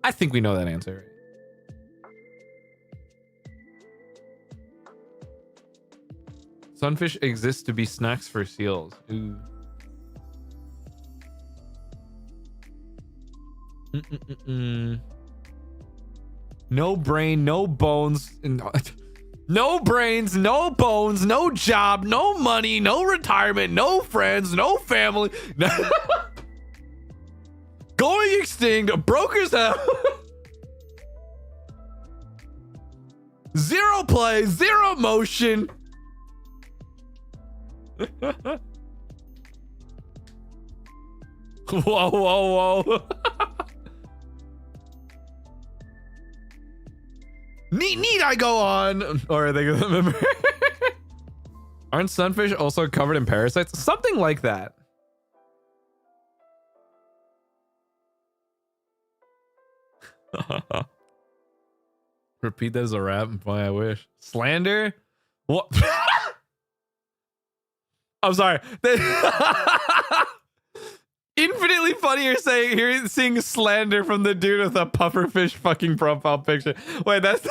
I think we know that answer. Sunfish exist to be snacks for seals. Ooh. No brain, no bones. No brains, no bones, no job, no money, no retirement, no friends, no family. Going extinct, broke as hell. Zero play, zero motion. Whoa. Need I go on? Or are they gonna remember? Aren't sunfish also covered in parasites? Something like that. Repeat that as a rap. Boy, I wish. Slander? What? I'm sorry. Infinitely funnier seeing slander from the dude with a pufferfish fucking profile picture. Wait, that's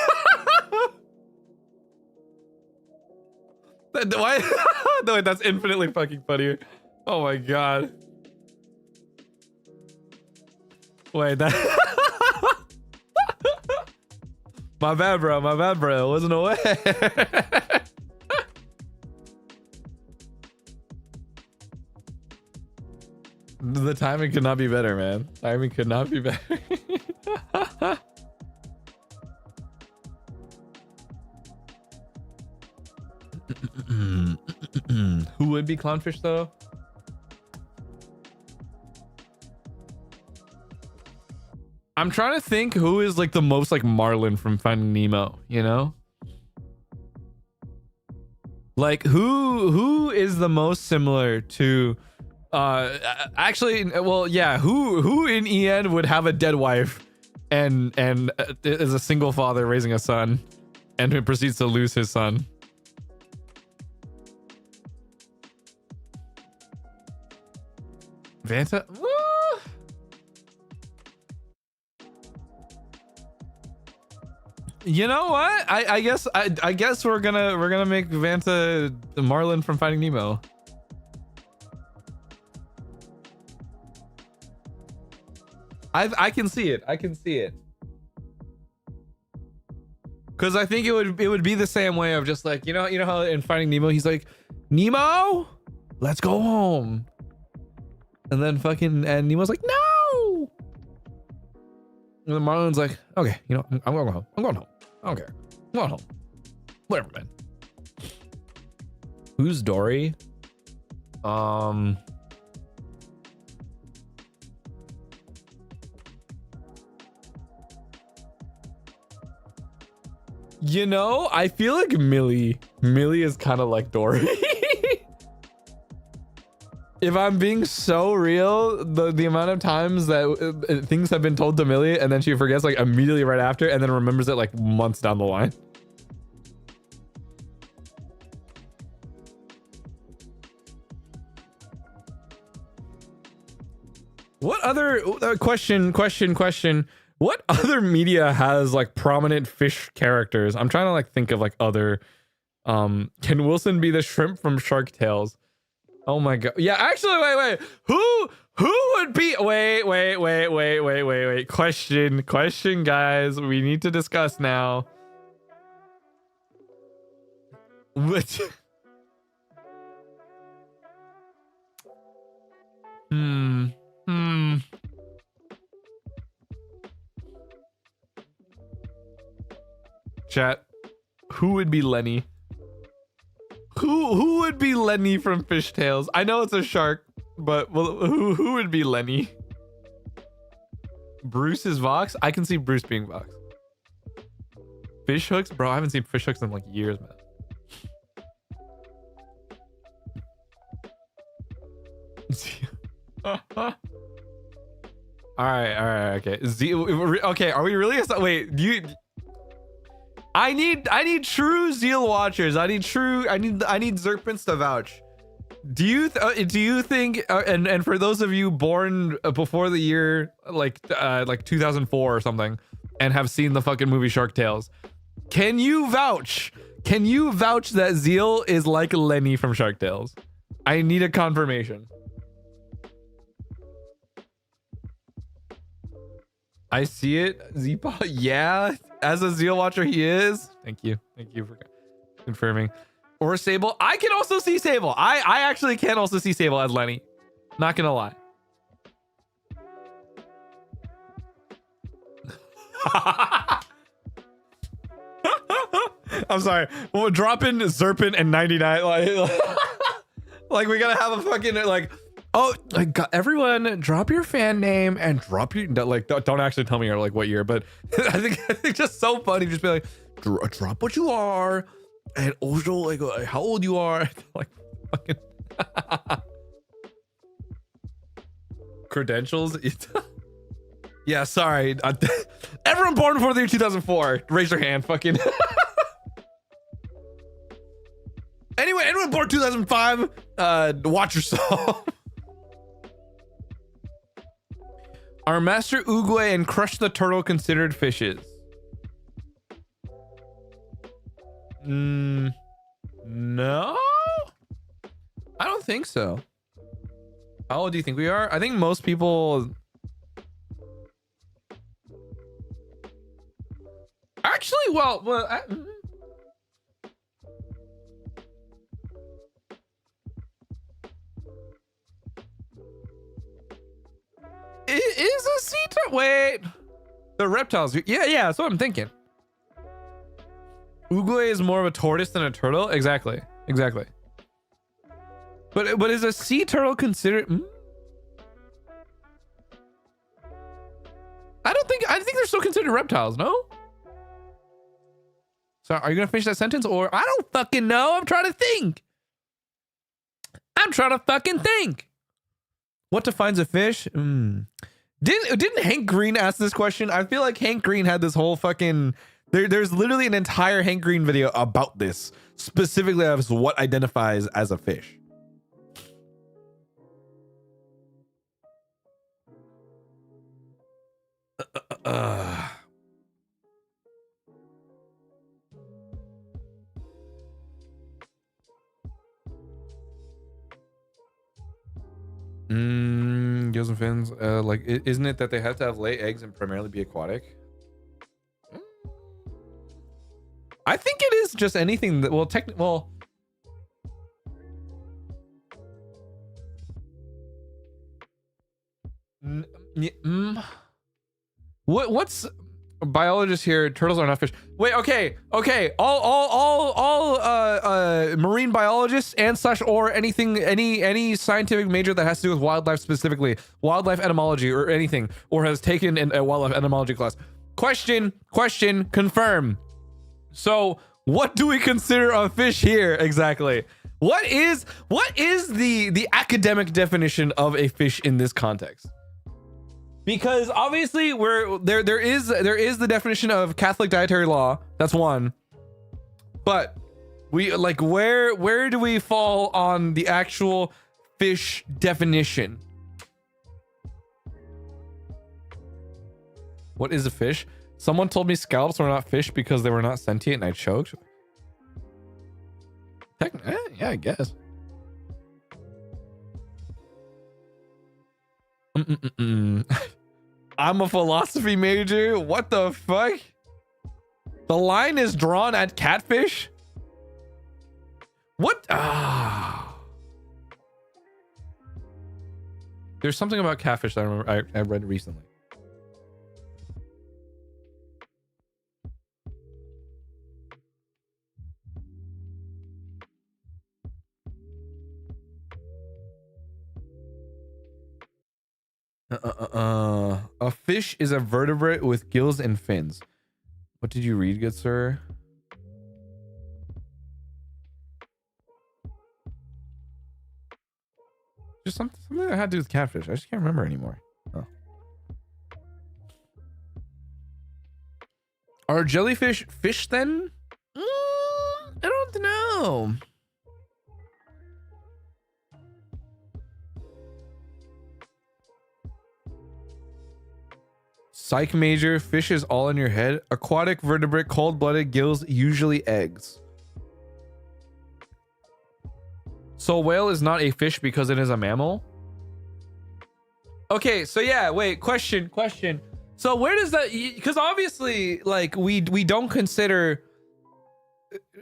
why? No, wait, that's infinitely fucking funnier. Oh my God. Wait, that. My bad, bro. It wasn't aware. The timing could not be better, man. Timing could not be better. Who would be clownfish though? I'm trying to think who is like the most like Marlin from Finding Nemo, you know? Like who is the most similar to actually, well, yeah, who in EN would have a dead wife and is a single father raising a son and who proceeds to lose his son? Vanta. You know what? I guess we're gonna make Vanta Marlin from Finding Nemo. I can see it. I can see it. Cause I think it would be the same way of just like, you know how in Finding Nemo he's like, Nemo, let's go home. And then and Nemo's like, no. And then Marlin's like, okay, you know, I'm going home. I'm going home. I don't care. I'm going home. Whatever, man. Who's Dory? You know, I feel like Millie is kind of like Dory. If I'm being so real, the amount of times that things have been told to Millie and then she forgets like immediately right after and then remembers it like months down the line. What other question? What other media has like prominent fish characters? I'm trying to like think of like other. Can Wilson be the shrimp from Shark Tales? Oh my god. Yeah, actually, wait. Who would be wait. Question, guys. We need to discuss now. What? Chat. Who would be Lenny? Who would be Lenny from Fishtails? I know it's a shark, but who would be Lenny? Bruce is Vox? I can see Bruce being Vox. Fish hooks? Bro, I haven't seen fish hooks in like years, man. All right, okay. Okay, are we really? Wait, I need true Zeal watchers. I need Zerpents to vouch. Do you think and for those of you born before the year like 2004 or something and have seen the fucking movie Shark Tales, can you vouch that Zeal is like Lenny from Shark Tales? I need a confirmation. I see it. Zeepa, yeah. As a Zeal watcher, he is. Thank you for confirming. Or Sable. I can also see Sable. I actually can also see Sable as Lenny. Not gonna lie. I'm sorry. We'll drop in Zerpent and 99. Like we gotta have a fucking like. Oh, like everyone, drop your fan name and drop your like. Don't actually tell me or like what year, but I think it's just so funny. Just be like, drop what you are, and also like how old you are. Like fucking credentials. Yeah, sorry. Everyone born before the year 2004, raise your hand. Fucking. Anyway, anyone born 2005, watch yourself. Are Master Oogway and Crush the Turtle considered fishes? No, I don't think so. How old do you think we are? I think most people. Actually, well, is a sea turtle? Wait, the reptiles. Yeah, that's what I'm thinking. Oogway is more of a tortoise than a turtle. Exactly. But is a sea turtle considered? I think they're still considered reptiles. No. So are you gonna finish that sentence or I don't fucking know? I'm trying to think. What defines a fish? Didn't Hank Green ask this question? I feel like Hank Green had this whole fucking there's literally an entire Hank Green video about this, specifically as what identifies as a fish. Gills and fins. Like, isn't it that they have to have lay eggs and primarily be aquatic? I think it is just anything that, well, well, what's biologist here? Turtles are not fish. Wait, okay. All marine biologists and / or anything, any scientific major that has to do with wildlife, specifically wildlife etymology or anything, or has taken a wildlife etymology class. Question, confirm. So what do we consider a fish here exactly? What is the academic definition of a fish in this context? Because obviously there is the definition of Catholic dietary law. That's one. But we like where do we fall on the actual fish definition? What is a fish? Someone told me scallops were not fish because they were not sentient and I choked. Yeah, I guess. I'm a philosophy major. What the fuck? The line is drawn at catfish? What? There's something about catfish that I remember I read recently. A fish is a vertebrate with gills and fins. What did you read, good sir? Just something that had to do with catfish. I just can't remember anymore. Oh. Are jellyfish fish then? I don't know. Psych major, fish is all in your head. Aquatic vertebrate, cold-blooded, gills, usually eggs. So whale is not a fish because it is a mammal? Okay, so yeah, wait, question. So where does that, because obviously like we don't consider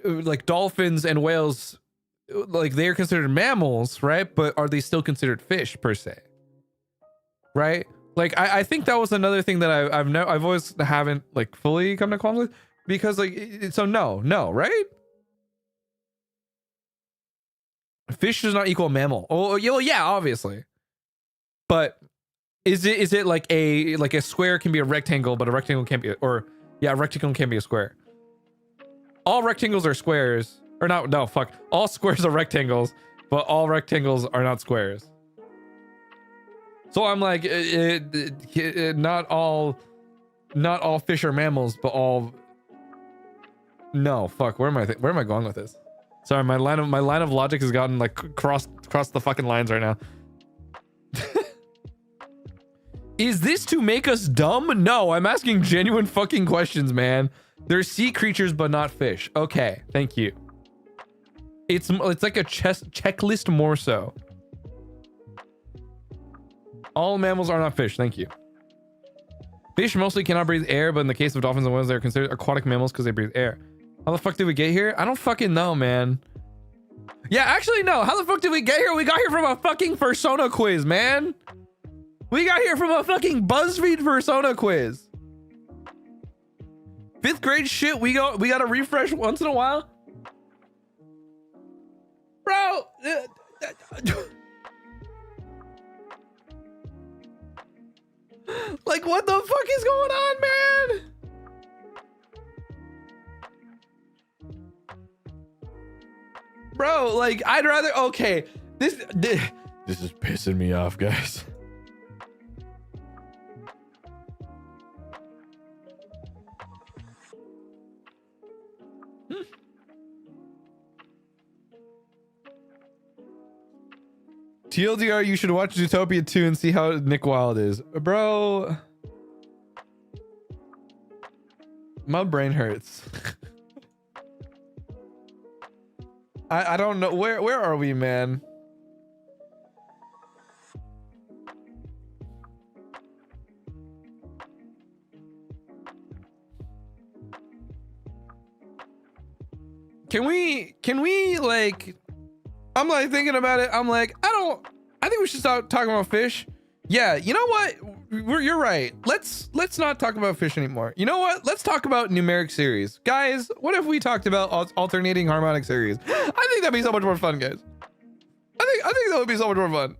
like dolphins and whales, like they're considered mammals, right? But are they still considered fish per se? Right? Like I think that was another thing that I've always haven't like fully come to qualms with, because like so no, right? Fish does not equal mammal. Oh yeah, obviously. But is it like a square can be a rectangle, but a rectangle can't be a rectangle can't be a square. All rectangles are squares, or no, fuck. All squares are rectangles, but all rectangles are not squares. So I'm like, not all fish are mammals, but all. No, fuck. Where am I going with this? Sorry, my line of logic has gotten like cross the fucking lines right now. Is this to make us dumb? No, I'm asking genuine fucking questions, man. They're sea creatures, but not fish. Okay, thank you. It's like a checklist more so. All mammals are not fish. Thank you. Fish mostly cannot breathe air, but in the case of dolphins and whales, they're considered aquatic mammals because they breathe air. How the fuck did we get here? I don't fucking know, man. Yeah, actually, no. How the fuck did we get here? We got here from a fucking persona quiz, man. We got here from a fucking BuzzFeed persona quiz. 5th grade shit. We got to refresh once in a while. Bro. Like, what the fuck is going on, man? Bro, like, I'd rather, okay, this is pissing me off, guys. TLDR, you should watch Zootopia 2 and see how Nick Wilde is. Bro. My brain hurts. I don't know where are we, man? Can we like, I'm like thinking about it. I'm like, I think we should start talking about fish. Yeah, you know what? You're right. Let's not talk about fish anymore. You know what? Let's talk about numeric series. Guys, what if we talked about alternating harmonic series? I think that'd be so much more fun, guys. I think that would be so much more fun.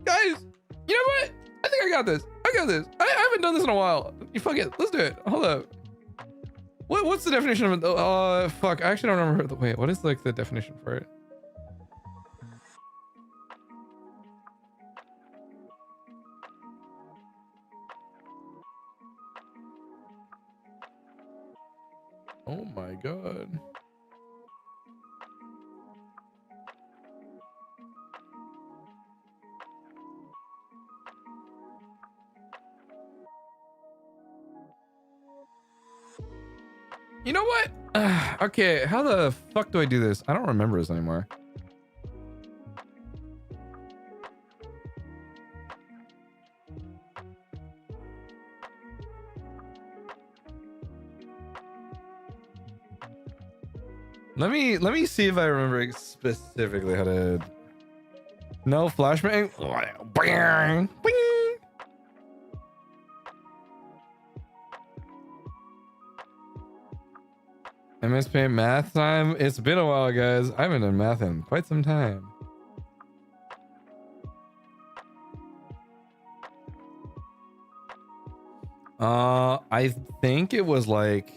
Guys, you know what? I think I got this. I haven't done this in a while. You fuck it. Let's do it. Hold up. What's the definition of it? Fuck. I actually don't remember. Wait, what is like the definition for it? Oh my god. You know what? Okay, how the fuck do I do this? I don't remember this anymore. Let me see if I remember specifically how to. No flashbang. Bang. Bing. MS Paint math time. It's been a while, guys. I haven't done math in quite some time. I think it was like.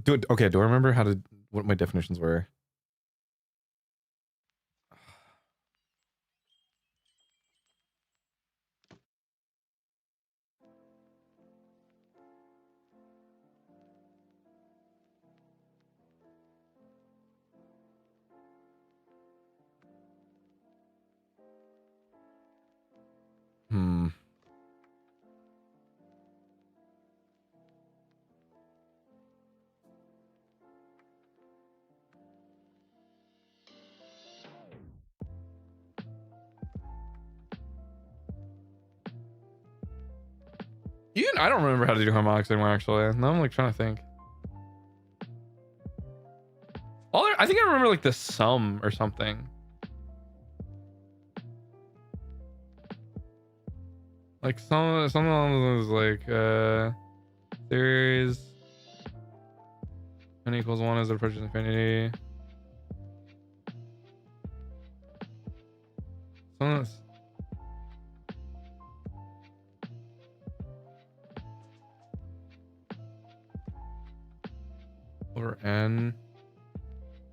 Dude, okay. Do I remember what my definitions were? I don't remember how to do harmonics anymore, actually. Now I'm like trying to think. I think I remember like the sum or something. Like something along those like series n equals 1 as it approaches infinity. Over n.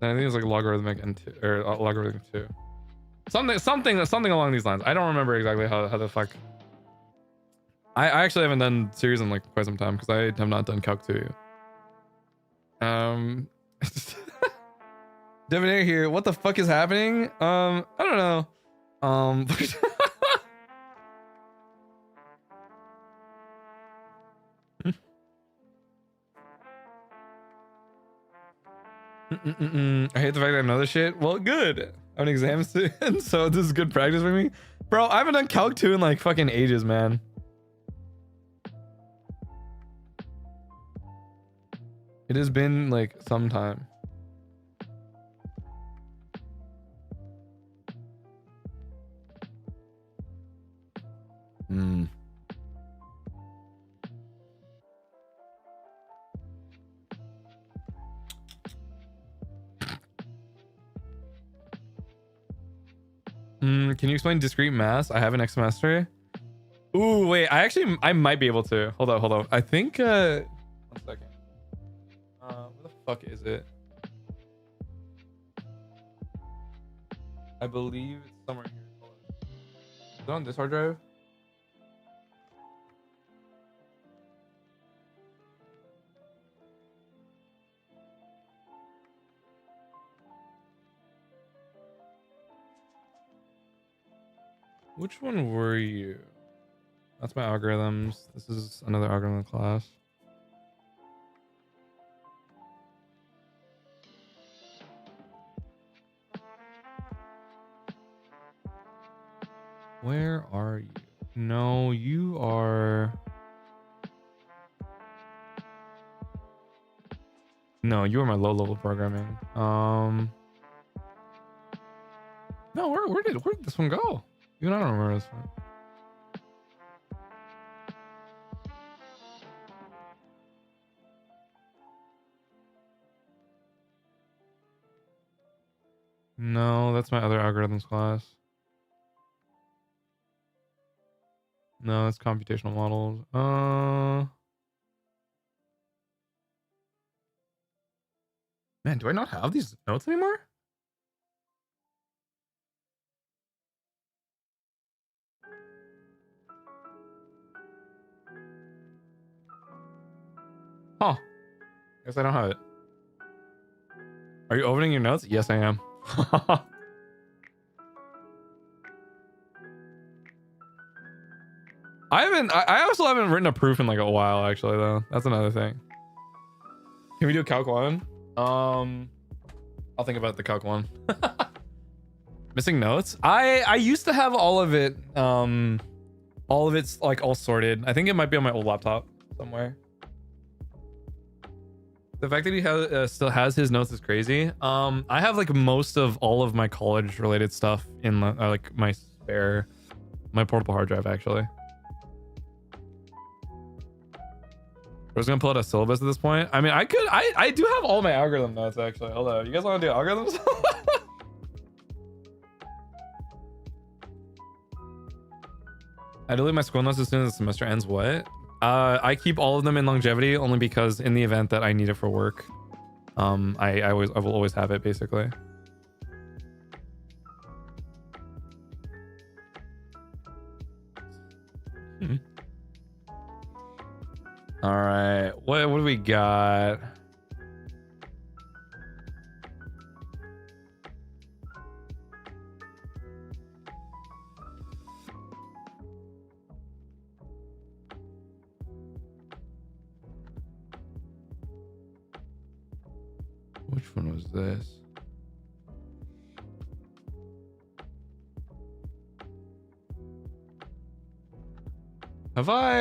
I think it's like logarithmic n2 or logarithmic 2. Something along these lines. I don't remember exactly how the fuck. I actually haven't done series in like quite some time because I have not done Calc 2. Debonair here. What the fuck is happening? I don't know. I hate the fact that I know this shit. Well, good. I have an exam soon, so this is good practice for me. Bro, I haven't done Calc 2 in like fucking ages, man. It has been like some time. Can you explain discrete mass? I have an next semester. Ooh, wait. I might be able to. Hold on. I think. 1 second. Where the fuck is it? I believe it's somewhere here. Hold on. Is it on this hard drive? Which one were you? That's my algorithms. This is another algorithm class. Where are you? No, you are... No, you are my low-level programming. No, where did this one go? Even I don't remember this one. No, that's my other algorithms class. No, it's computational models. Man, do I not have these notes anymore? Huh. Guess I don't have it. Are you opening your notes? Yes, I am. I also haven't written a proof in like a while, actually, though. That's another thing. Can we do calc 1? I'll think about the calc 1. Missing notes? I used to have all of it. All of it's like all sorted. I think it might be on my old laptop somewhere. The fact that he has still has his notes is crazy. I have like most of all of my college related stuff in like my portable hard drive, actually. I was gonna pull out a syllabus at this point. I mean, I do have all my algorithm notes, actually. Hold on, you guys want to do algorithms? I delete my school notes as soon as the semester ends. What? I keep all of them in longevity only because in the event that I need it for work, I will always have it, basically. All right, what do we got? Which one was this? Have I...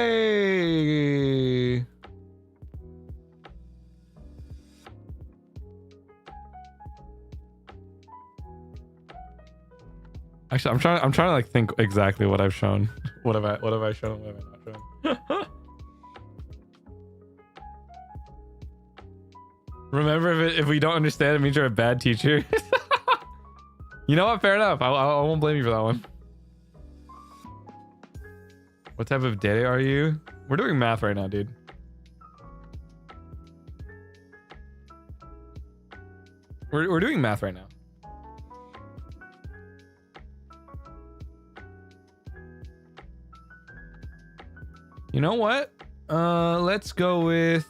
Actually, I'm trying to like think exactly what I've shown. What have I shown? What have I not shown? Remember, if we don't understand, it means you're a bad teacher. You know what? Fair enough. I won't blame you for that one. What type of data are you? We're doing math right now, dude. We're doing math right now. You know what? Let's go with...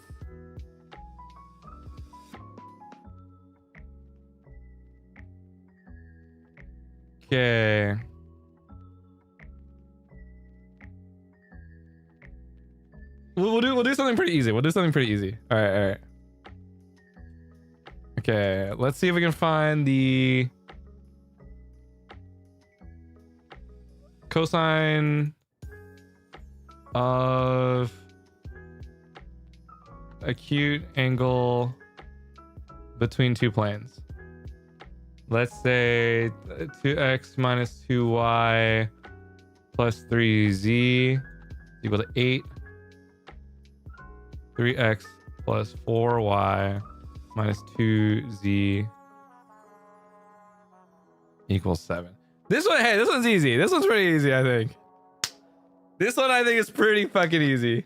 Okay. We'll do something pretty easy. All right. Okay, let's see if we can find the cosine of acute angle between two planes. Let's say 2x minus 2y plus 3z equal to 8. 3x plus 4y minus 2z equals 7. This one, hey, this one's easy. This one's pretty easy, I think. This one I think is pretty fucking easy.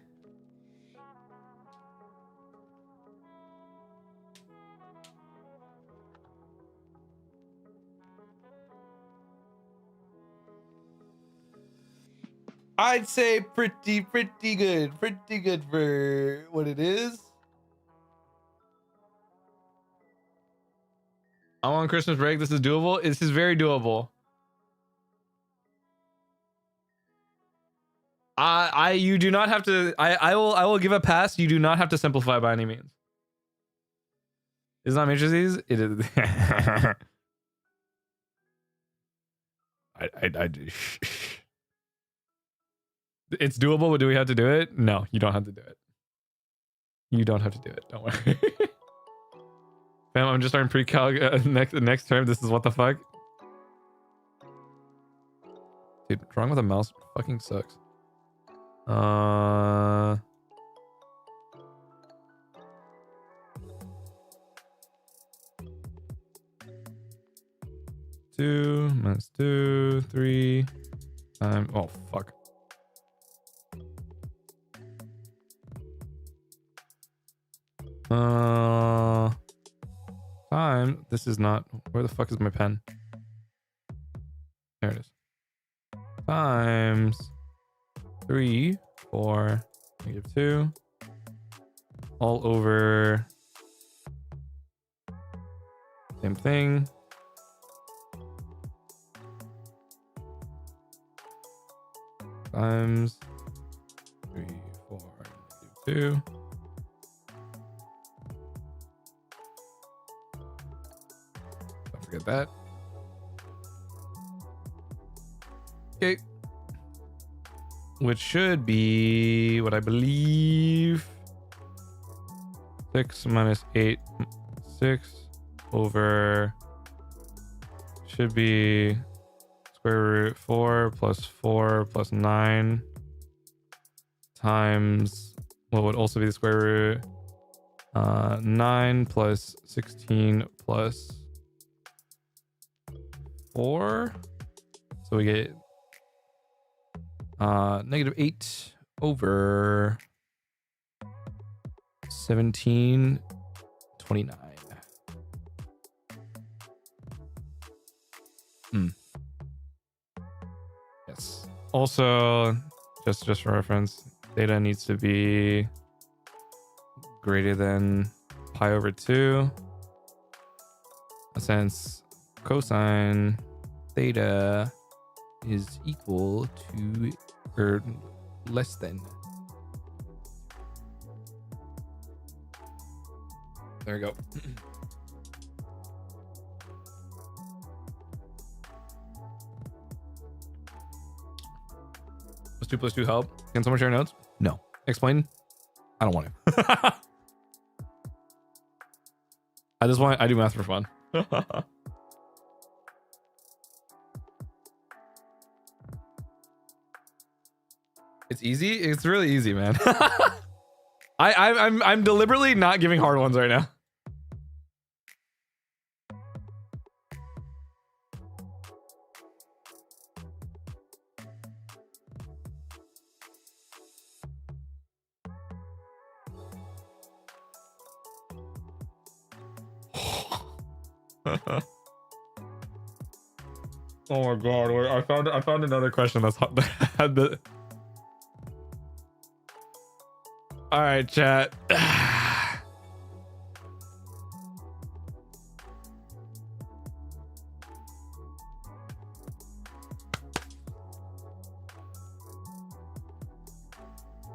I'd say pretty good for what it is. I'm on Christmas break. This is doable. This is very doable. You do not have to. I will give a pass. You do not have to simplify by any means. It's not matrices. It is. It's doable, but do we have to do it? No, you don't have to do it. You don't have to do it. Don't worry. Fam, I'm just starting pre-calc next term. This is what the fuck. Dude, drawing with a mouse fucking sucks. 2 minus 2, 3 times. Oh fuck. Time. This is not. Where the fuck is my pen? There it is. Times 3, 4, -2, all over. Same thing. Times 3, 4, -2. Don't forget that. Okay. Which should be what I believe. 6 minus 8, 6 over. Should be square root 4 plus 4 plus 9 times what would also be the square root 9 plus 16 plus 4. So we get -8 over 1729. Yes. Also, just for reference, theta needs to be greater than pi over 2, since cosine theta is equal to or less than. There we go. Does 2 plus 2 help? Can someone share notes? No. Explain? I don't want to. I do math for fun. It's easy. It's really easy, man. I'm deliberately not giving hard ones right now. Oh my god! I found another question that's had the. All right, chat.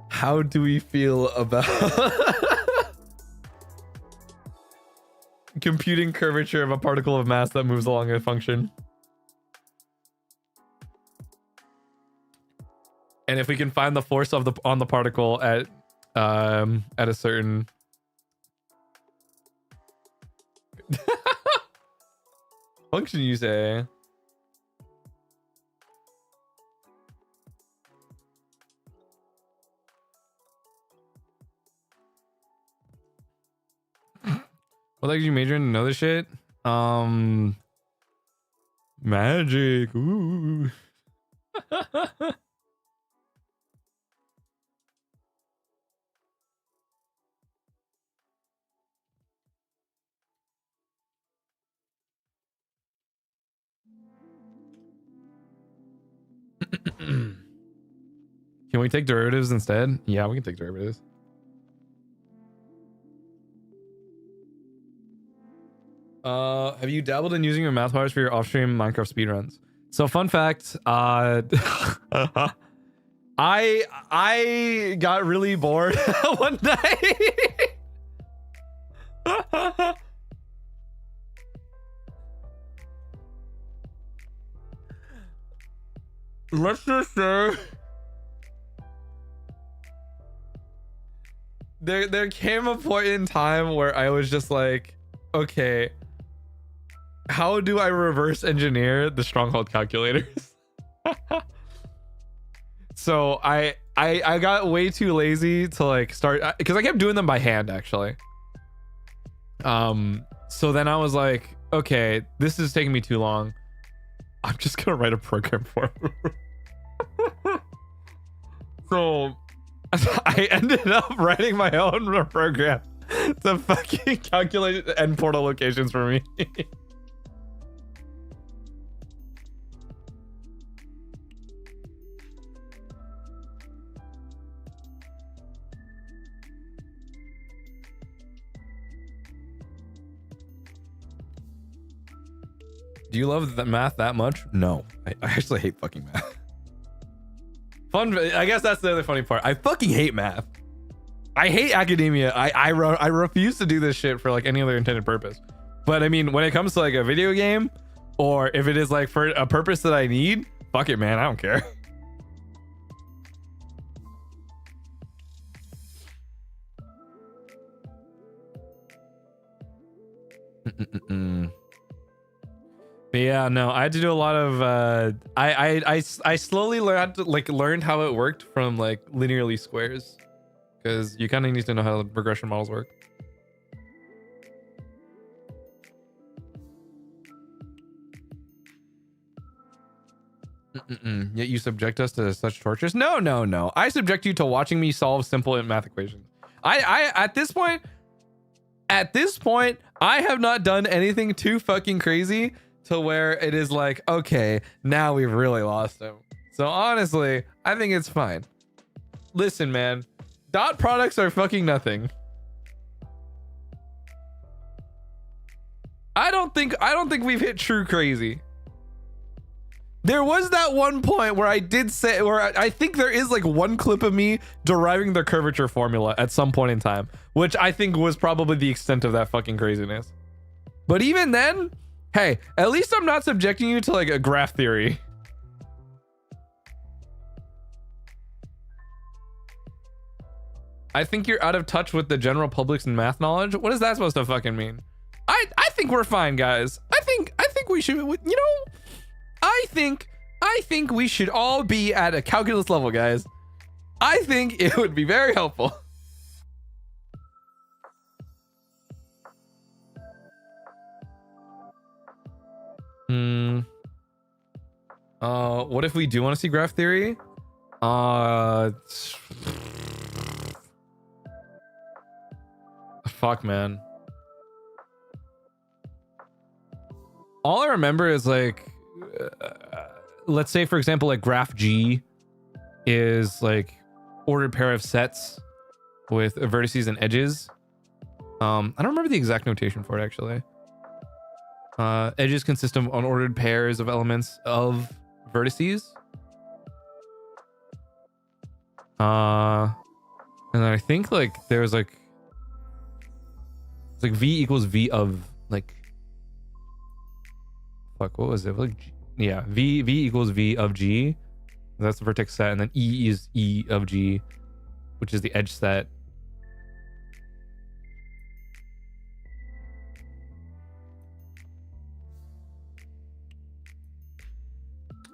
How do we feel about computing curvature of a particle of mass that moves along a function? And if we can find the force of on the particle at a certain function, you say? What like you major in another shit? Magic. Ooh. Can we take derivatives instead? Yeah, we can take derivatives. Have you dabbled in using your math bars for your off-stream Minecraft speedruns? So fun fact, I got really bored one night. Let's just say there came a point in time where I was just like, okay, how do I reverse engineer the stronghold calculators? So I got way too lazy to like start, because I kept doing them by hand actually. So then I was like, okay, this is taking me too long. I'm just gonna write a program for it. So I ended up writing my own program to fucking calculate end portal locations for me. Do you love the math that much? No, I actually hate fucking math. Fun, I guess that's the other funny part. I fucking hate math. I hate academia. I refuse to do this shit for like any other intended purpose. But I mean, when it comes to like a video game, or if it is like for a purpose that I need, fuck it, man. I don't care. But yeah, no, I had to do a lot of I slowly learned how it worked from like linearly squares, because you kind of need to know how the regression models work. Yet you subject us to such tortures. No, I subject you to watching me solve simple math equations. I at this point I have not done anything too fucking crazy to where it is like, okay, now we've really lost him. So honestly, I think it's fine. Listen, man, dot products are fucking nothing. I don't think we've hit true crazy. There was that one point where I did say, where I think there is like one clip of me deriving the curvature formula at some point in time, which I think was probably the extent of that fucking craziness. But even then, hey, at least I'm not subjecting you to like a graph theory. I think you're out of touch with the general public's math knowledge. What is that supposed to fucking mean? I think we're fine, guys. I think we should, you know, I think we should all be at a calculus level, guys. I think it would be very helpful. What if we do want to see graph theory? Fuck, man. All I remember is like, let's say for example, like graph G is like ordered pair of sets with vertices and edges. I don't remember the exact notation for it actually. Edges consist of unordered pairs of elements of vertices. And then I think like there's like, it's like V equals V of like, fuck, what was it? Like, yeah, V equals V of G. That's the vertex set, and then E is E of G, which is the edge set.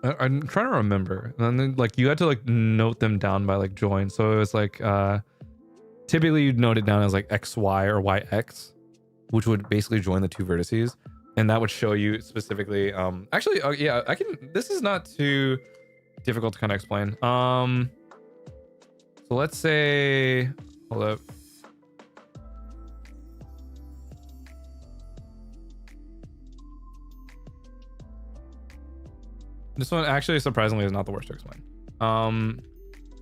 I'm trying to remember. And then like you had to like note them down by like join. So it was like typically you'd note it down as like XY or YX, which would basically join the two vertices. And that would show you specifically, actually, yeah, I can, this is not too difficult to kind of explain. So let's say, hold up. This one actually surprisingly is not the worst to explain.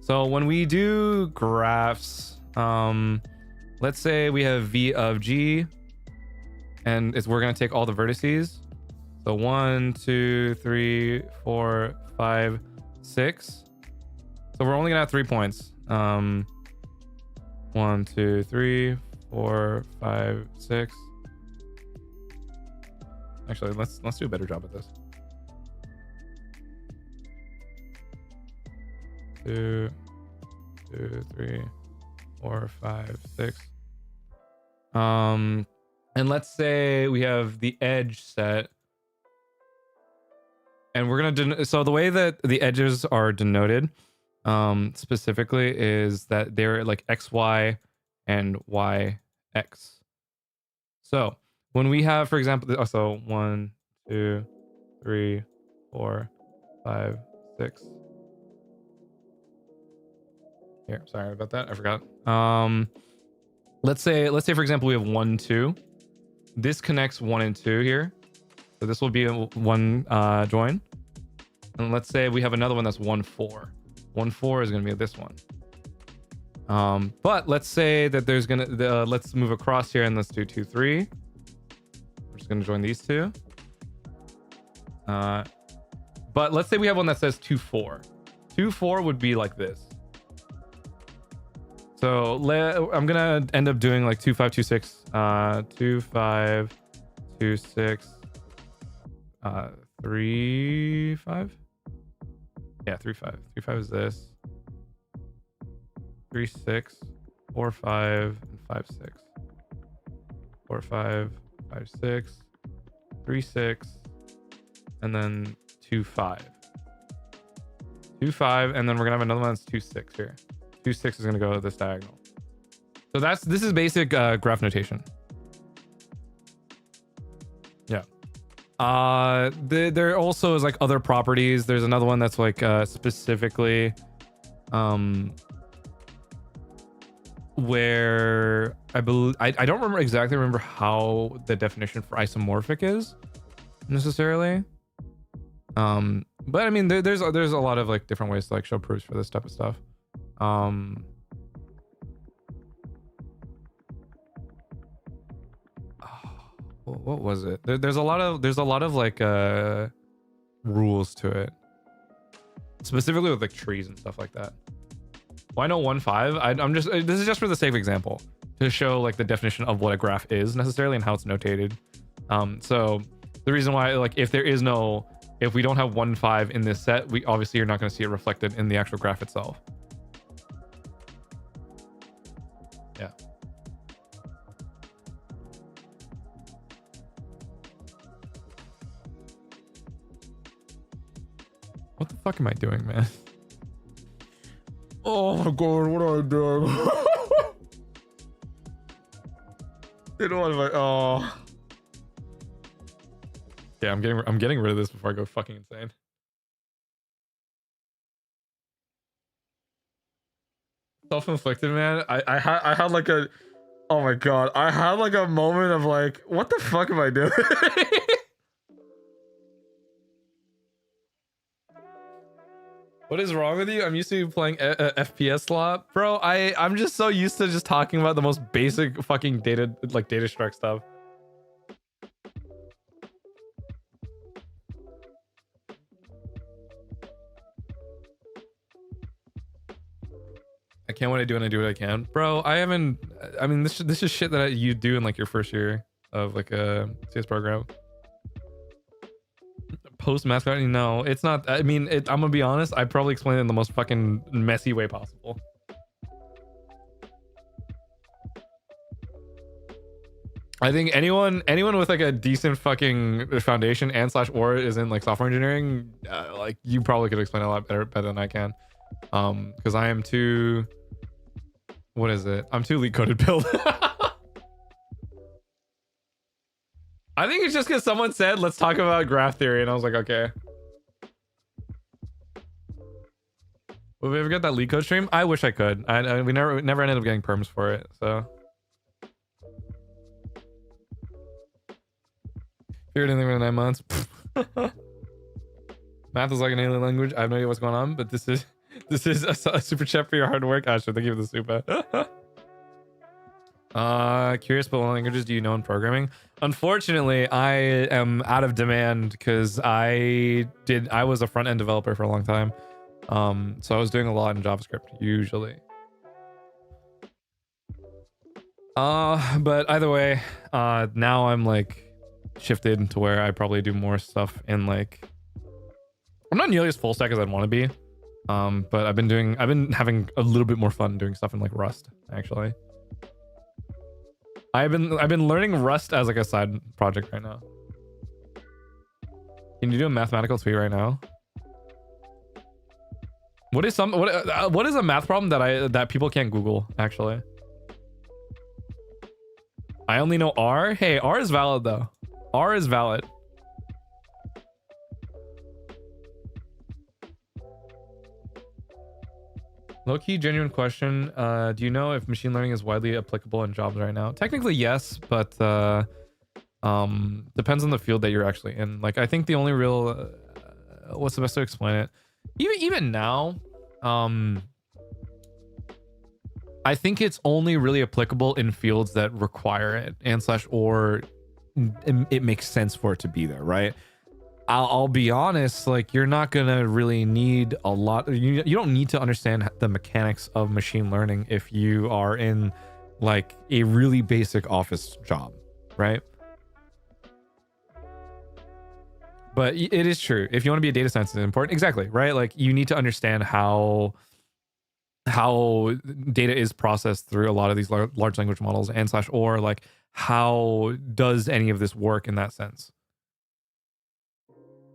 So when we do graphs, let's say we have V of G, and we're gonna take all the vertices. So 1, 2, 3, 4, 5, 6. So we're only gonna have 3 points. 1, 2, 3, 4, 5, 6. Actually, let's do a better job at this. 2, 3, 4, 5, 6. And let's say we have the edge set, and we're gonna so the way that the edges are denoted specifically is that they're like XY and YX. So when we have, for example, so 1, 2, 3, 4, 5, 6. Here, sorry about that. I forgot. Let's say for example we have 1, 2. This connects 1 and 2 here. So this will be a one join. And let's say we have another one that's 1, 4. 1, 4 is going to be this one. But let's say that there's gonna let's move across here and let's do 2, 3. We're just gonna join these two. But let's say we have one that says 2, 4. 2, 4 would be like this. So I'm gonna end up doing like 2, 5, 2, 6, 2, 5, 2, 6, 3, 5. Yeah, 3, 5. 3, 5 is this. 3, 6, 4, 5, and 5, 6. 4, 5, 5, 6, 3, 6, and then 2, 5. 2, 5, and then we're gonna have another one that's 2, 6 here. 2, 6 is gonna go this diagonal. So this is basic graph notation. Yeah. There also is like other properties. There's another one that's like specifically where I believe I don't remember how the definition for isomorphic is necessarily. But I mean there's a lot of like different ways to like show proofs for this type of stuff. What was it? There's a lot of like rules to it, specifically with like trees and stuff like that. Why no 1, 5? I'm just this is just for the sake of example to show like the definition of what a graph is necessarily and how it's notated. So the reason why like if we don't have 1, 5 in this set, we obviously you're not going to see it reflected in the actual graph itself. Yeah. What the fuck am I doing, man? Oh my god, what am I doing? Dude, what am I? Oh. Yeah, I'm getting rid of this before I go fucking insane. Self-inflicted, man. I had like a, oh my god, I had like a moment of like, what the fuck am I doing? What is wrong with you? I'm used to playing FPS slot, bro. I'm just so used to just talking about the most basic fucking data struct stuff. I can't wait to do it and I do what I can, bro. I mean this is shit that you do in like your first year of like a CS program. Post mascot, no, it's not. I mean, I'm gonna be honest, I probably explained it in the most fucking messy way possible. I think anyone with like a decent fucking foundation and / or is in like software engineering, like you probably could explain it a lot better than I can, because I am too, what is it? I'm too leak coded build. I think it's just because someone said, let's talk about graph theory. And I was like, okay. Will we ever get that leak code stream? I wish I could. We never ended up getting perms for it. So. Figured anything for 9 months. Math is like an alien language. I have no idea what's going on, but this is a super chat for your hard work. Asher, thank you for the super. Curious, but what languages do you know in programming? Unfortunately, I am out of demand because I was a front-end developer for a long time. So I was doing a lot in JavaScript usually. But either way, now I'm like shifted to where I probably do more stuff in like, I'm not nearly as full stack as I'd want to be. But I've been having a little bit more fun doing stuff in like Rust, actually. I've been learning Rust as like a side project right now. Can you do a mathematical tweet right now? What is a math problem that people can't Google, actually? I only know R. Hey, R is valid though. R is valid. Low-key genuine question. Do you know if machine learning is widely applicable in jobs right now? Technically, yes, but depends on the field that you're actually in. Like, I think the only real what's the best way to explain it? Even now, I think it's only really applicable in fields that require it or it makes sense for it to be there, right? I'll be honest, like you're not gonna really need a lot. You don't need to understand the mechanics of machine learning if you are in like a really basic office job, right? But it is true. If you want to be a data scientist, it's important. Exactly, right? Like you need to understand how data is processed through a lot of these large language models or like how does any of this work in that sense?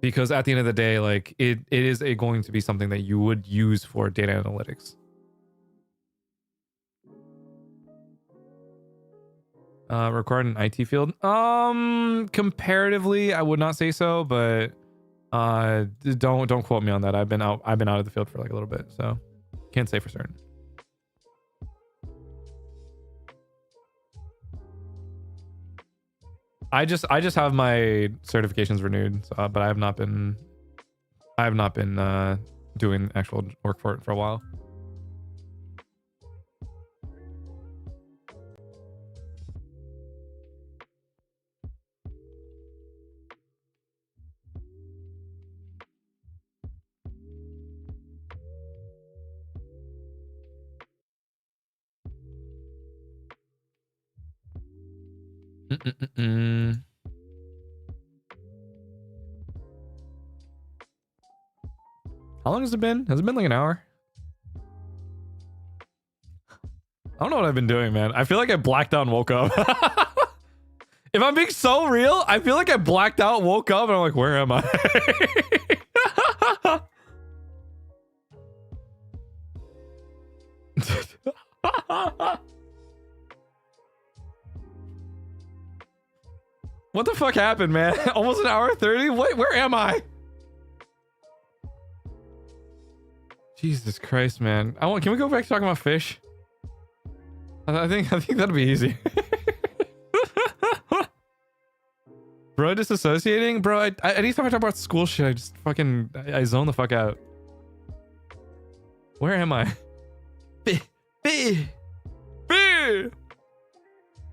Because at the end of the day, like it is going to be something that you would use for data analytics. Required in IT field? Comparatively, I would not say so, but don't quote me on that. I've been out of the field for like a little bit, so can't say for certain. I just have my certifications renewed, so, but I have not been doing actual work for it for a while. How long has it been? Has it been like an hour? I don't know what I've been doing, man. I feel like I blacked out and woke up. If I'm being so real, I feel like I blacked out, woke up, and I'm like, where am I? What the fuck happened, man? Almost an hour 30? What? Where am I? Jesus Christ, man. Can we go back to talking about fish? I think that'd be easy. Bro, disassociating? Bro, anytime I talk about school shit, I just fucking I zone the fuck out. Where am I?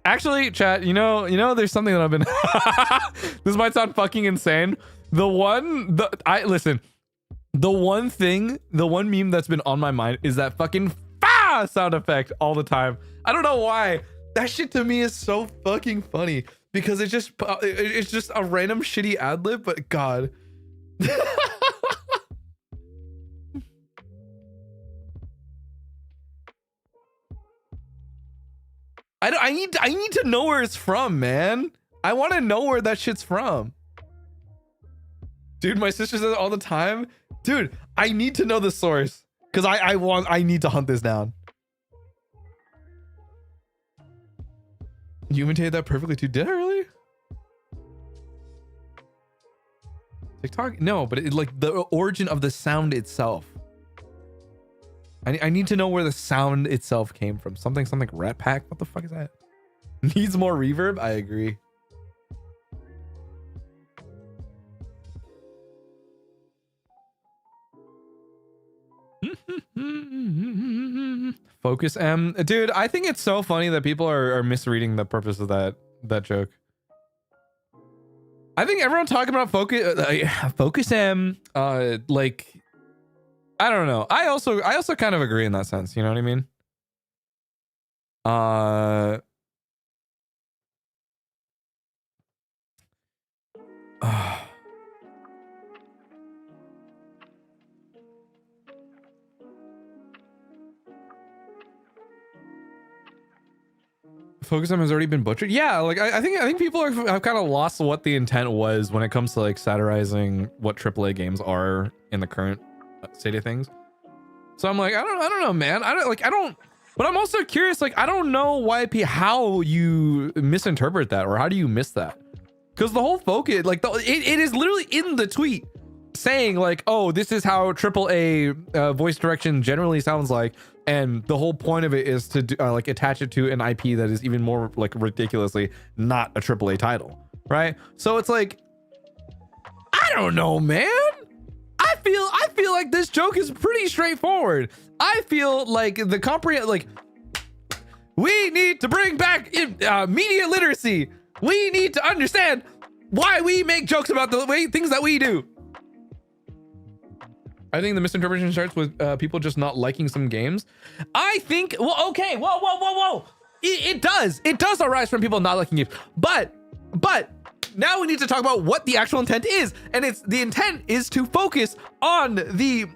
Actually, chat, you know, there's something that I've been this might sound fucking insane. The one meme that's been on my mind is that fucking "fa" sound effect all the time. I don't know why. That shit to me is so fucking funny because it's just a random shitty ad lib, but God. I need to know where it's from, man. I want to know where that shit's from. Dude, my sister says it all the time. Dude, I need to know the source because I need to hunt this down. You imitated that perfectly too. Did I really? TikTok? No, but it, like the origin of the sound itself. I need to know where the sound itself came from. Something Rat Pack. What the fuck is that? Needs more reverb? I agree. Focus M. Dude, I think it's so funny that people are misreading the purpose of that joke. I think everyone talking about focus M, like I don't know. I also kind of agree in that sense. You know what I mean? Focus on has already been butchered. Yeah, like I think people have kind of lost what the intent was when it comes to like satirizing what AAA games are in the current state of things. So I'm like, I don't know, man. I don't. But I'm also curious. Like, I don't know how you misinterpret that, or how do you miss that? Because the whole focus, like, it is literally in the tweet saying like, oh, this is how AAA voice direction generally sounds like, and the whole point of it is to do, like attach it to an IP that is even more like ridiculously not a AAA title, right? So it's like, I don't know, man. I feel like this joke is pretty straightforward. I feel like we need to bring back media literacy. We need to understand why we make jokes about the way things that we do. I think the misinterpretation starts with people just not liking some games. I think, well, okay, whoa. It does arise from people not liking games, but now we need to talk about what the actual intent is, and the intent is to focus on the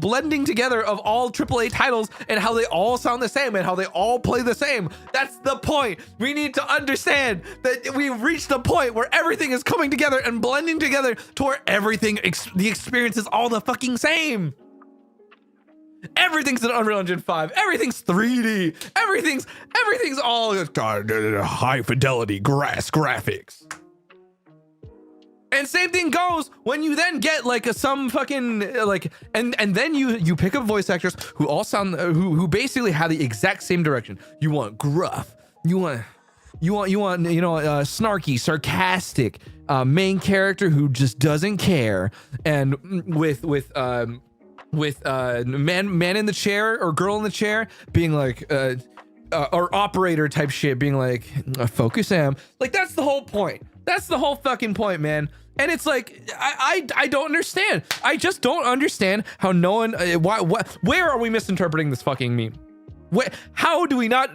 blending together of all AAA titles and how they all sound the same and how they all play the same. That's the point. We need to understand that we've reached a point where everything is coming together and blending together to where everything, the experience is all the fucking same. Everything's in Unreal Engine 5. Everything's 3D. Everything's all high fidelity graphics. And same thing goes when you then get like some fucking like, and then you pick up voice actors who all sound who basically have the exact same direction. You want gruff. You want snarky, sarcastic, main character who just doesn't care, and with man in the chair or girl in the chair being like or operator type shit being like focus am. Like, that's the whole point. That's the whole fucking point, man. And it's like, I don't understand. I just don't understand how no one where are we misinterpreting this fucking meme? How are we not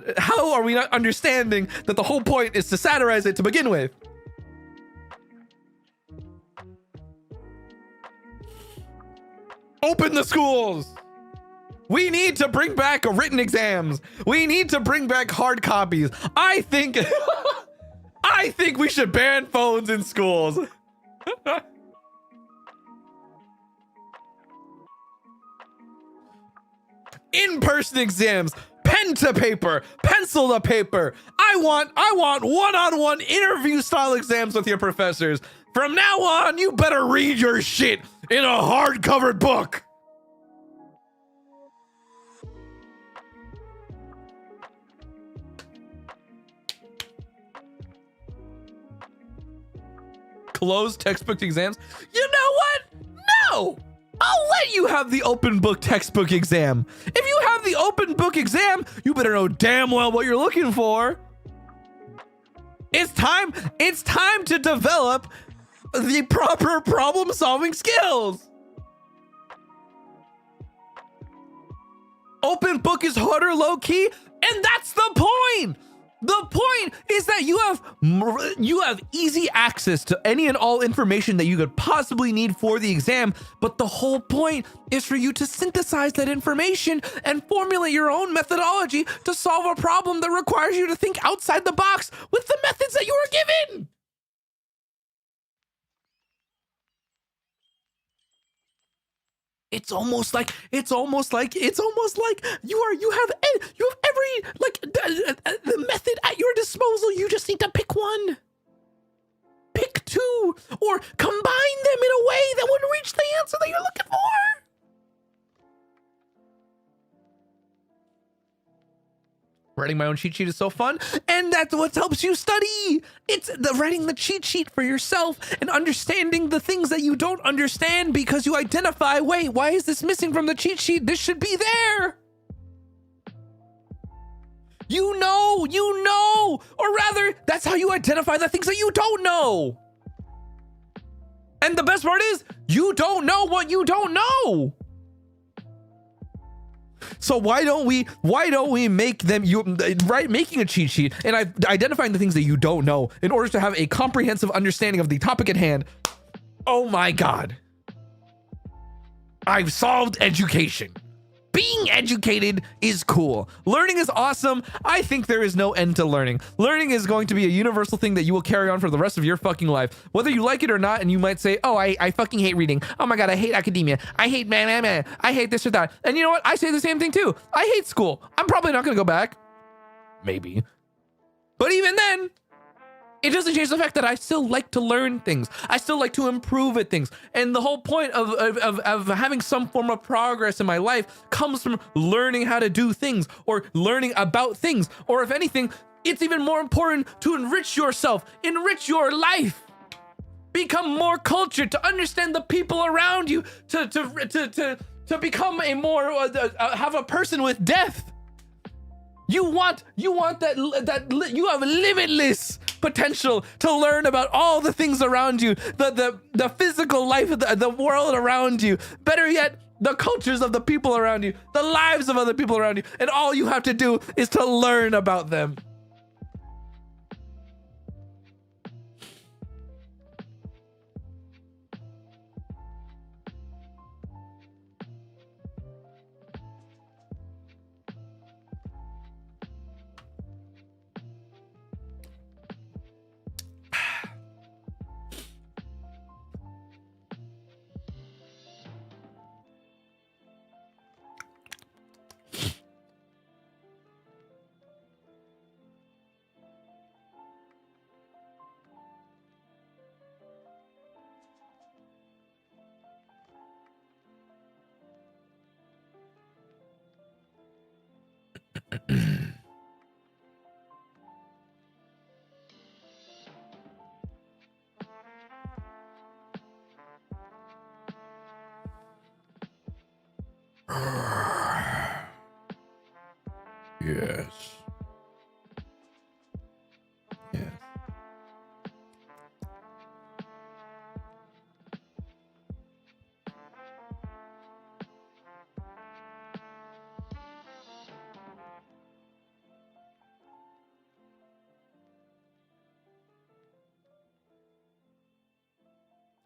understanding that the whole point is to satirize it to begin with? Open the schools. We need to bring back written exams. We need to bring back hard copies. I think we should ban phones in schools. In-person exams, pen to paper, pencil to paper. I want one-on-one interview style exams with your professors. From now on, you better read your shit in a hard-covered book. Closed textbook exams. You know what? No! I'll let you have the open book textbook exam. If you have the open book exam, you better know damn well what you're looking for. It's time to develop the proper problem-solving skills. Open book is harder low-key, and that's the point. The point is that you have easy access to any and all information that you could possibly need for the exam, but the whole point is for you to synthesize that information and formulate your own methodology to solve a problem that requires you to think outside the box with the methods that you were given. It's almost like you have every the method at your disposal. You just need to pick one, pick two, or combine them in a way that would reach the answer that you're looking for. Writing my own cheat sheet is so fun, and that's what helps you study. It's writing the cheat sheet for yourself and understanding the things that you don't understand because you identify, wait, why is this missing from the cheat sheet? This should be there. You know, or rather, that's how you identify the things that you don't know. And the best part is, you don't know what you don't know. So why don't we make them making a cheat sheet and identifying the things that you don't know in order to have a comprehensive understanding of the topic at hand. Oh my God. I've solved education. Being educated is cool. Learning is awesome. I think there is no end to learning. Learning is going to be a universal thing that you will carry on for the rest of your fucking life, whether you like it or not. And you might say, oh, I fucking hate reading. Oh my God, I hate academia. I hate man. I hate this or that. And you know what? I say the same thing too. I hate school. I'm probably not going to go back. Maybe. But even then, it doesn't change the fact that I still like to learn things. I still like to improve at things. And the whole point of having some form of progress in my life comes from learning how to do things or learning about things. Or if anything, it's even more important to enrich yourself, enrich your life, become more cultured, to understand the people around you, to become a more, have a person with depth. You want that you have limitless potential to learn about all the things around you, the physical life of the world around you. Better yet, the cultures of the people around you, the lives of other people around you, and all you have to do is to learn about them. Yes. Yes.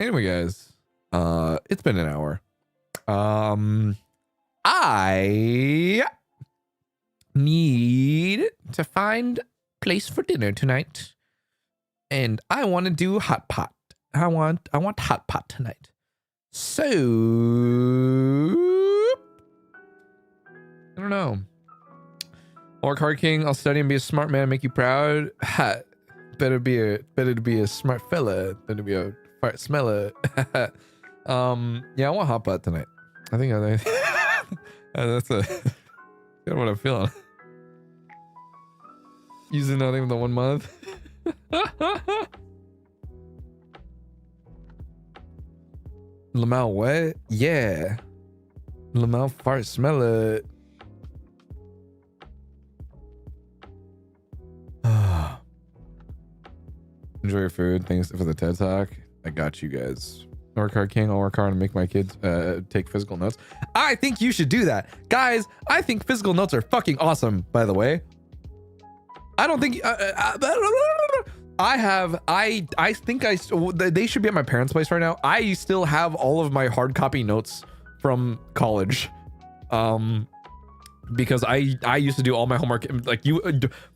Anyway, guys, it's been an hour. I need to find a place for dinner tonight, and I want to do hot pot. I want hot pot tonight. So I don't know. Or Card King, I'll study and be a smart man and make you proud. Ha, better to be a smart fella than to be a fart smeller. Yeah, I want hot pot tonight. I think that's kind of what I'm feeling. Using nothing the 1 month. Lamau what? Yeah. Lamau fart smell it. Enjoy your food. Thanks for the TED Talk. I got you guys. Work hard, King. I'll work hard and make my kids take physical notes. I think you should do that. Guys, I think physical notes are fucking awesome, by the way. I don't think... I think they should be at my parents' place right now. I still have all of my hard copy notes from college. Because I used to do all my homework. Like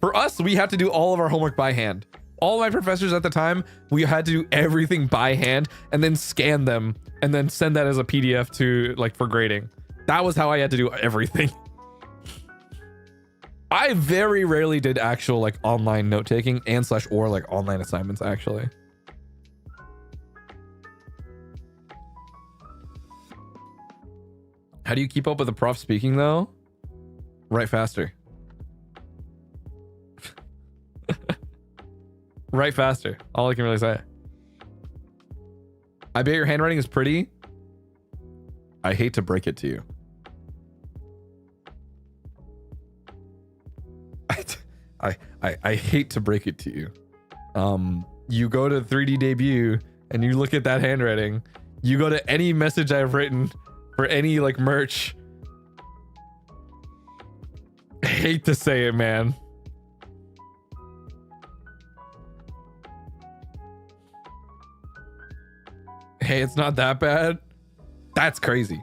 for us, we had to do all of our homework by hand. All my professors at the time, we had to do everything by hand and then scan them and then send that as a PDF to for grading. That was how I had to do everything. I very rarely did actual online note taking and / or online assignments actually. How do you keep up with the prof speaking though? Write faster. Write faster. All I can really say. I bet your handwriting is pretty. I hate to break it to you. I hate to break it to you. You go to 3D debut and you look at that handwriting. You go to any message I've written for any merch. hate to say it, man. Hey, it's not that bad. That's crazy.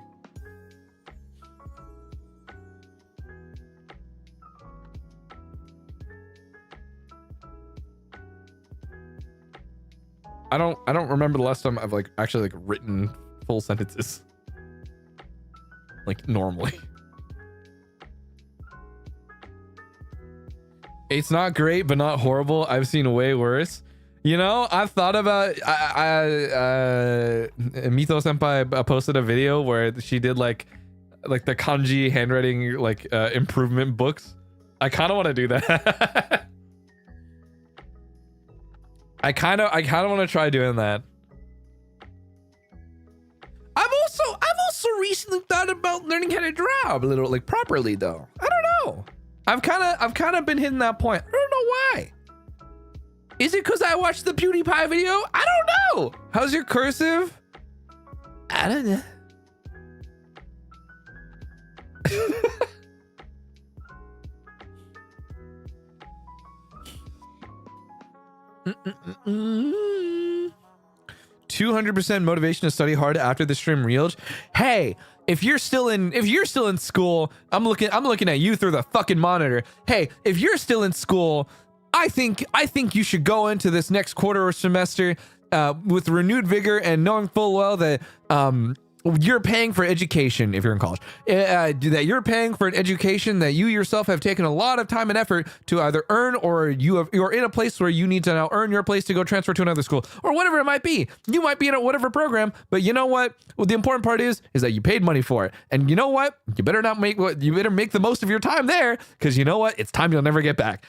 I don't remember the last time I've like actually like written full sentences like normally. It's not great, but not horrible. I've seen way worse. You know, I've thought about Mito Senpai posted a video where she did like the kanji handwriting like improvement books. I kind of want to do that. I kind of want to try doing that. I've also recently thought about learning how to draw a little like properly though. I don't know. I've kind of been hitting that point. I don't know why. Is it because I watched the PewDiePie video? I don't know. How's your cursive? I don't know. Mm-mm-mm. 200% motivation to study hard after the stream reeled. Hey, if you're still in school, I'm looking at you through the fucking monitor. Hey, if you're still in school, I think you should go into this next quarter or semester with renewed vigor and knowing full well that you're paying for education if you're in college. That you're paying for an education that you yourself have taken a lot of time and effort to either earn, or you're in a place where you need to now earn your place to go transfer to another school or whatever it might be. You might be in a whatever program, but you know what? Well, the important part is that you paid money for it, and you know what? You better make the most of your time there, because you know what? It's time you'll never get back.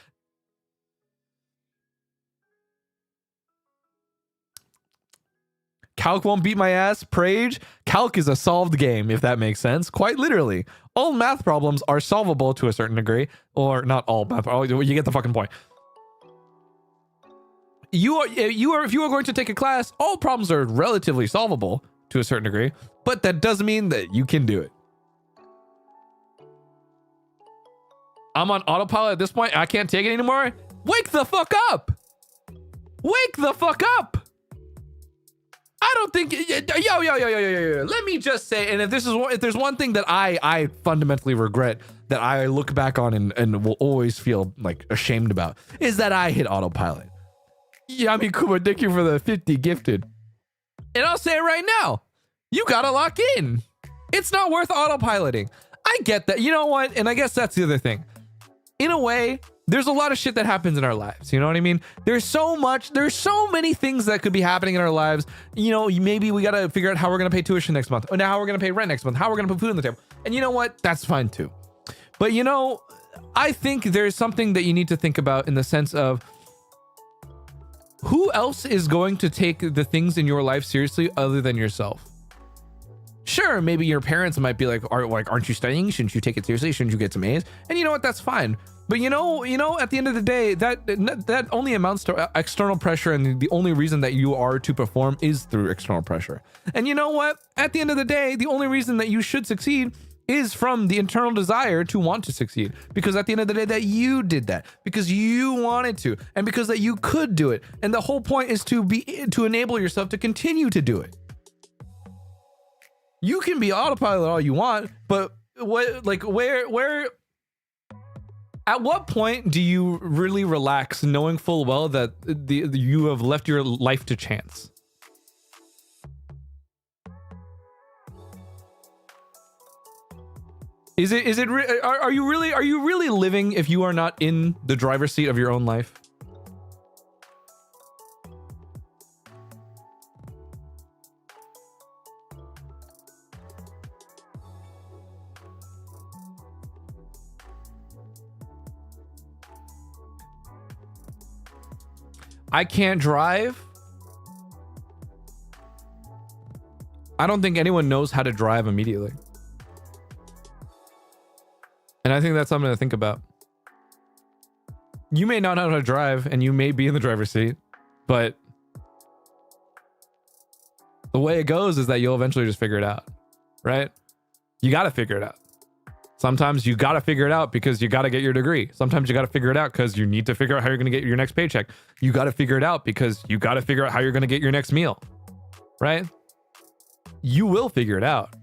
Calc won't beat my ass. Prage. Calc is a solved game, if that makes sense. Quite literally. All math problems are solvable to a certain degree. Or not all math. You get the fucking point. If you are going to take a class, all problems are relatively solvable to a certain degree. But that doesn't mean that you can do it. I'm on autopilot at this point. I can't take it anymore. Wake the fuck up. Wake the fuck up. I don't think yo. Let me just say, and if there's one thing that I fundamentally regret, that I look back on and will always feel like ashamed about, is that I hit autopilot. Yami Kuma, thank you for the 50 gifted. And I'll say it right now, you gotta lock in. It's not worth autopiloting. I get that. You know what? And I guess that's the other thing. In a way, there's a lot of shit that happens in our lives. You know what I mean? There's so many things that could be happening in our lives. You know, maybe we got to figure out how we're going to pay tuition next month. Or now how we're going to pay rent next month. How we're going to put food on the table. And you know what? That's fine too. But you know, I think there's something that you need to think about in the sense of who else is going to take the things in your life seriously other than yourself? Sure, maybe your parents might be like, aren't you studying? Shouldn't you take it seriously? Shouldn't you get some A's? And you know what? That's fine. But you know, at the end of the day, that only amounts to external pressure, and the only reason that you are to perform is through external pressure. And you know what? At the end of the day, the only reason that you should succeed is from the internal desire to want to succeed. Because at the end of the day, that you did that because you wanted to, and because that you could do it. And the whole point is to enable yourself to continue to do it. You can be autopilot all you want, but where at what point do you really relax, knowing full well that you have left your life to chance? Are you really living if you are not in the driver's seat of your own life? I can't drive. I don't think anyone knows how to drive immediately. And I think that's something to think about. You may not know how to drive and you may be in the driver's seat, but the way it goes is that you'll eventually just figure it out, right? You got to figure it out. Sometimes you got to figure it out because you got to get your degree. Sometimes you got to figure it out because you need to figure out how you're going to get your next paycheck. You got to figure it out because you got to figure out how you're going to get your next meal, right? You will figure it out,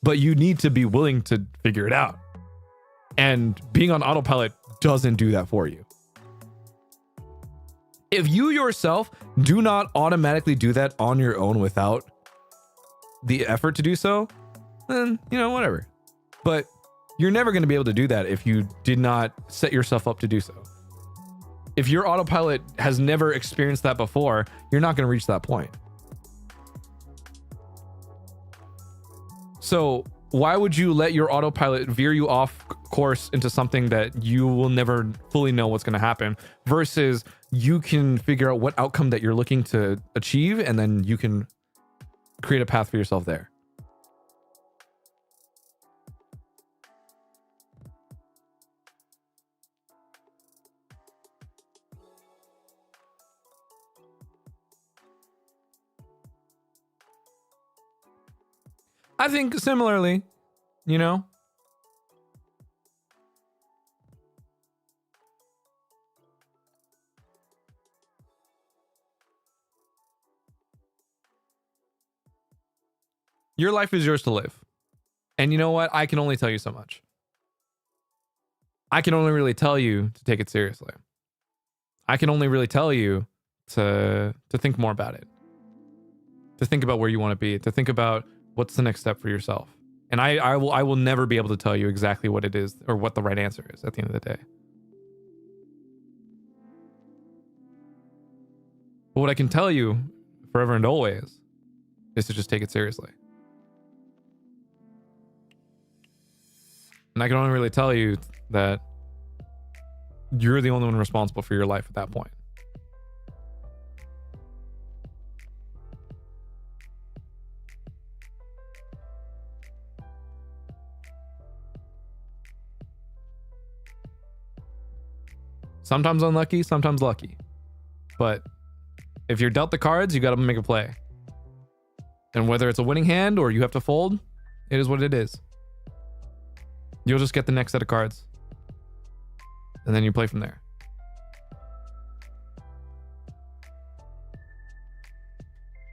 but you need to be willing to figure it out. And being on autopilot doesn't do that for you. If you yourself do not automatically do that on your own without the effort to do so, then, you know, whatever. But you're never going to be able to do that if you did not set yourself up to do so. If your autopilot has never experienced that before, you're not going to reach that point. So why would you let your autopilot veer you off course into something that you will never fully know what's going to happen, versus you can figure out what outcome that you're looking to achieve, and then you can create a path for yourself there. I think similarly, you know, your life is yours to live. And you know what? I can only tell you so much. I can only really tell you to take it seriously. I can only really tell you to think more about it. To think about where you want to be, to think about what's the next step for yourself. And I will never be able to tell you exactly what it is or what the right answer is at the end of the day. But what I can tell you forever and always is to just take it seriously. And I can only really tell you that you're the only one responsible for your life at that point. Sometimes unlucky, sometimes lucky. But if you're dealt the cards, you got to make a play. And whether it's a winning hand or you have to fold, it is what it is. You'll just get the next set of cards. And then you play from there.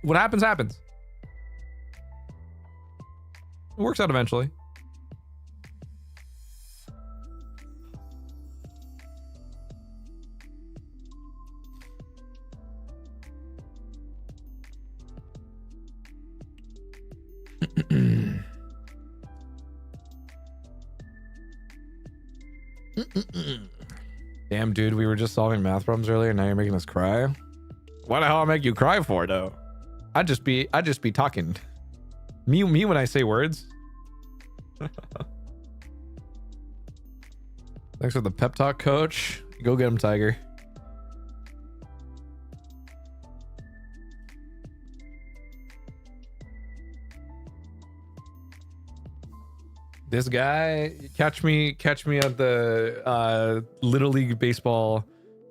What happens, happens. It works out eventually. Damn, dude, we were just solving math problems earlier. Now you're making us cry. Why the hell I make you cry for, though? I just be talking. Me when I say words. Thanks for the pep talk, coach. Go get him, Tiger. This guy, catch me at the Little League baseball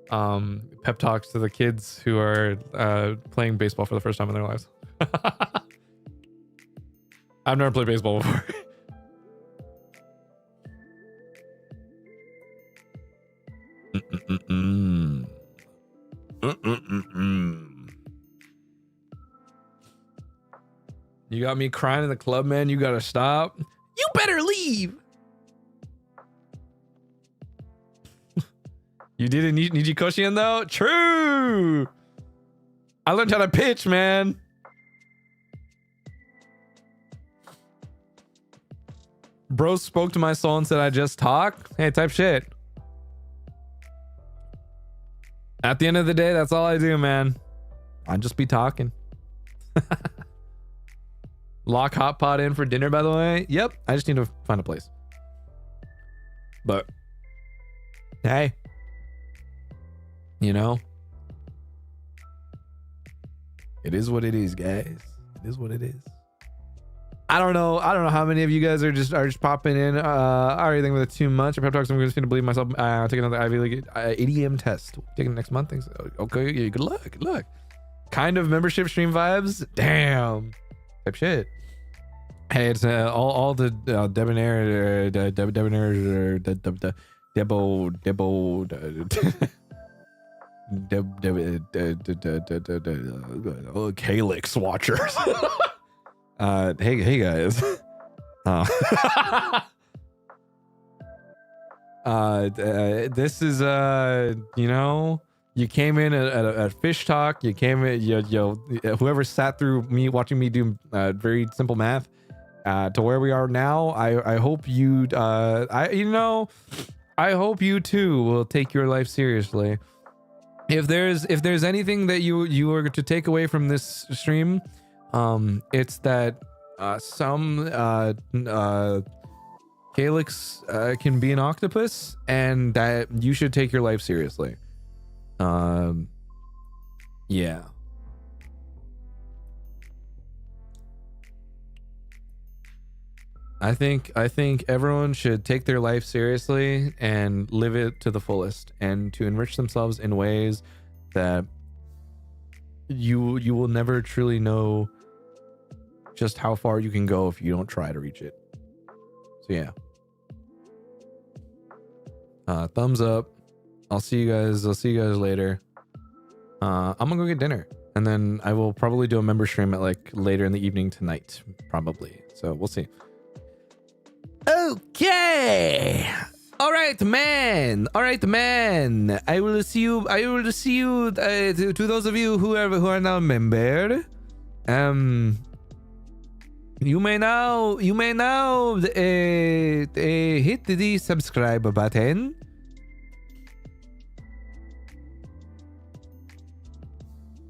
pep talks to the kids who are playing baseball for the first time in their lives. I've never played baseball before. You got me crying in the club, man. You gotta stop. You better leave. You didn't need Nijikoshian though? True. I learned how to pitch, man. Bro spoke to my soul and said I just talk. Hey, type shit. At the end of the day, that's all I do, man. I just be talking. Lock hot pot in for dinner, by the way. Yep, I just need to find a place. But hey, you know, it is what it is, guys. It is what it is. I don't know how many of you guys are just popping in. Everything with it too much. Pep talks. I'm just gonna believe myself. Take another Ivy League ADM test. Taking it next month. Thanks. Okay, yeah, good luck. Good luck. Kind of membership stream vibes. Damn. Type shit. Hey, it's all the debonair, debonair, Calyx watchers. Hey guys. This is you know, you came in at fish talk. You came in, whoever sat through me watching me do very simple math to where we are now. I hope you I hope you too will take your life seriously. If there's anything that you are to take away from this stream, it's that some Calyx can be an octopus, and that you should take your life seriously. Yeah. I think everyone should take their life seriously and live it to the fullest, and to enrich themselves in ways that you will never truly know just how far you can go if you don't try to reach it. So yeah. Thumbs up. I'll see you guys later. I'm gonna go get dinner, and then I will probably do a member stream at like later in the evening tonight, probably. So we'll see. Okay. All right, man. I will see you to those of you who are now a member. You may now hit the subscribe button.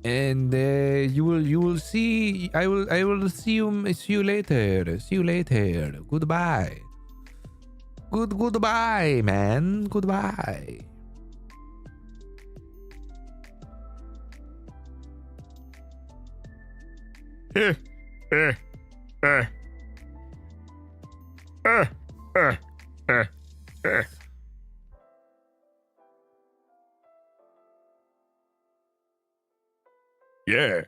And you will see. I will see you later. Goodbye. Goodbye, man. Goodbye. Yeah.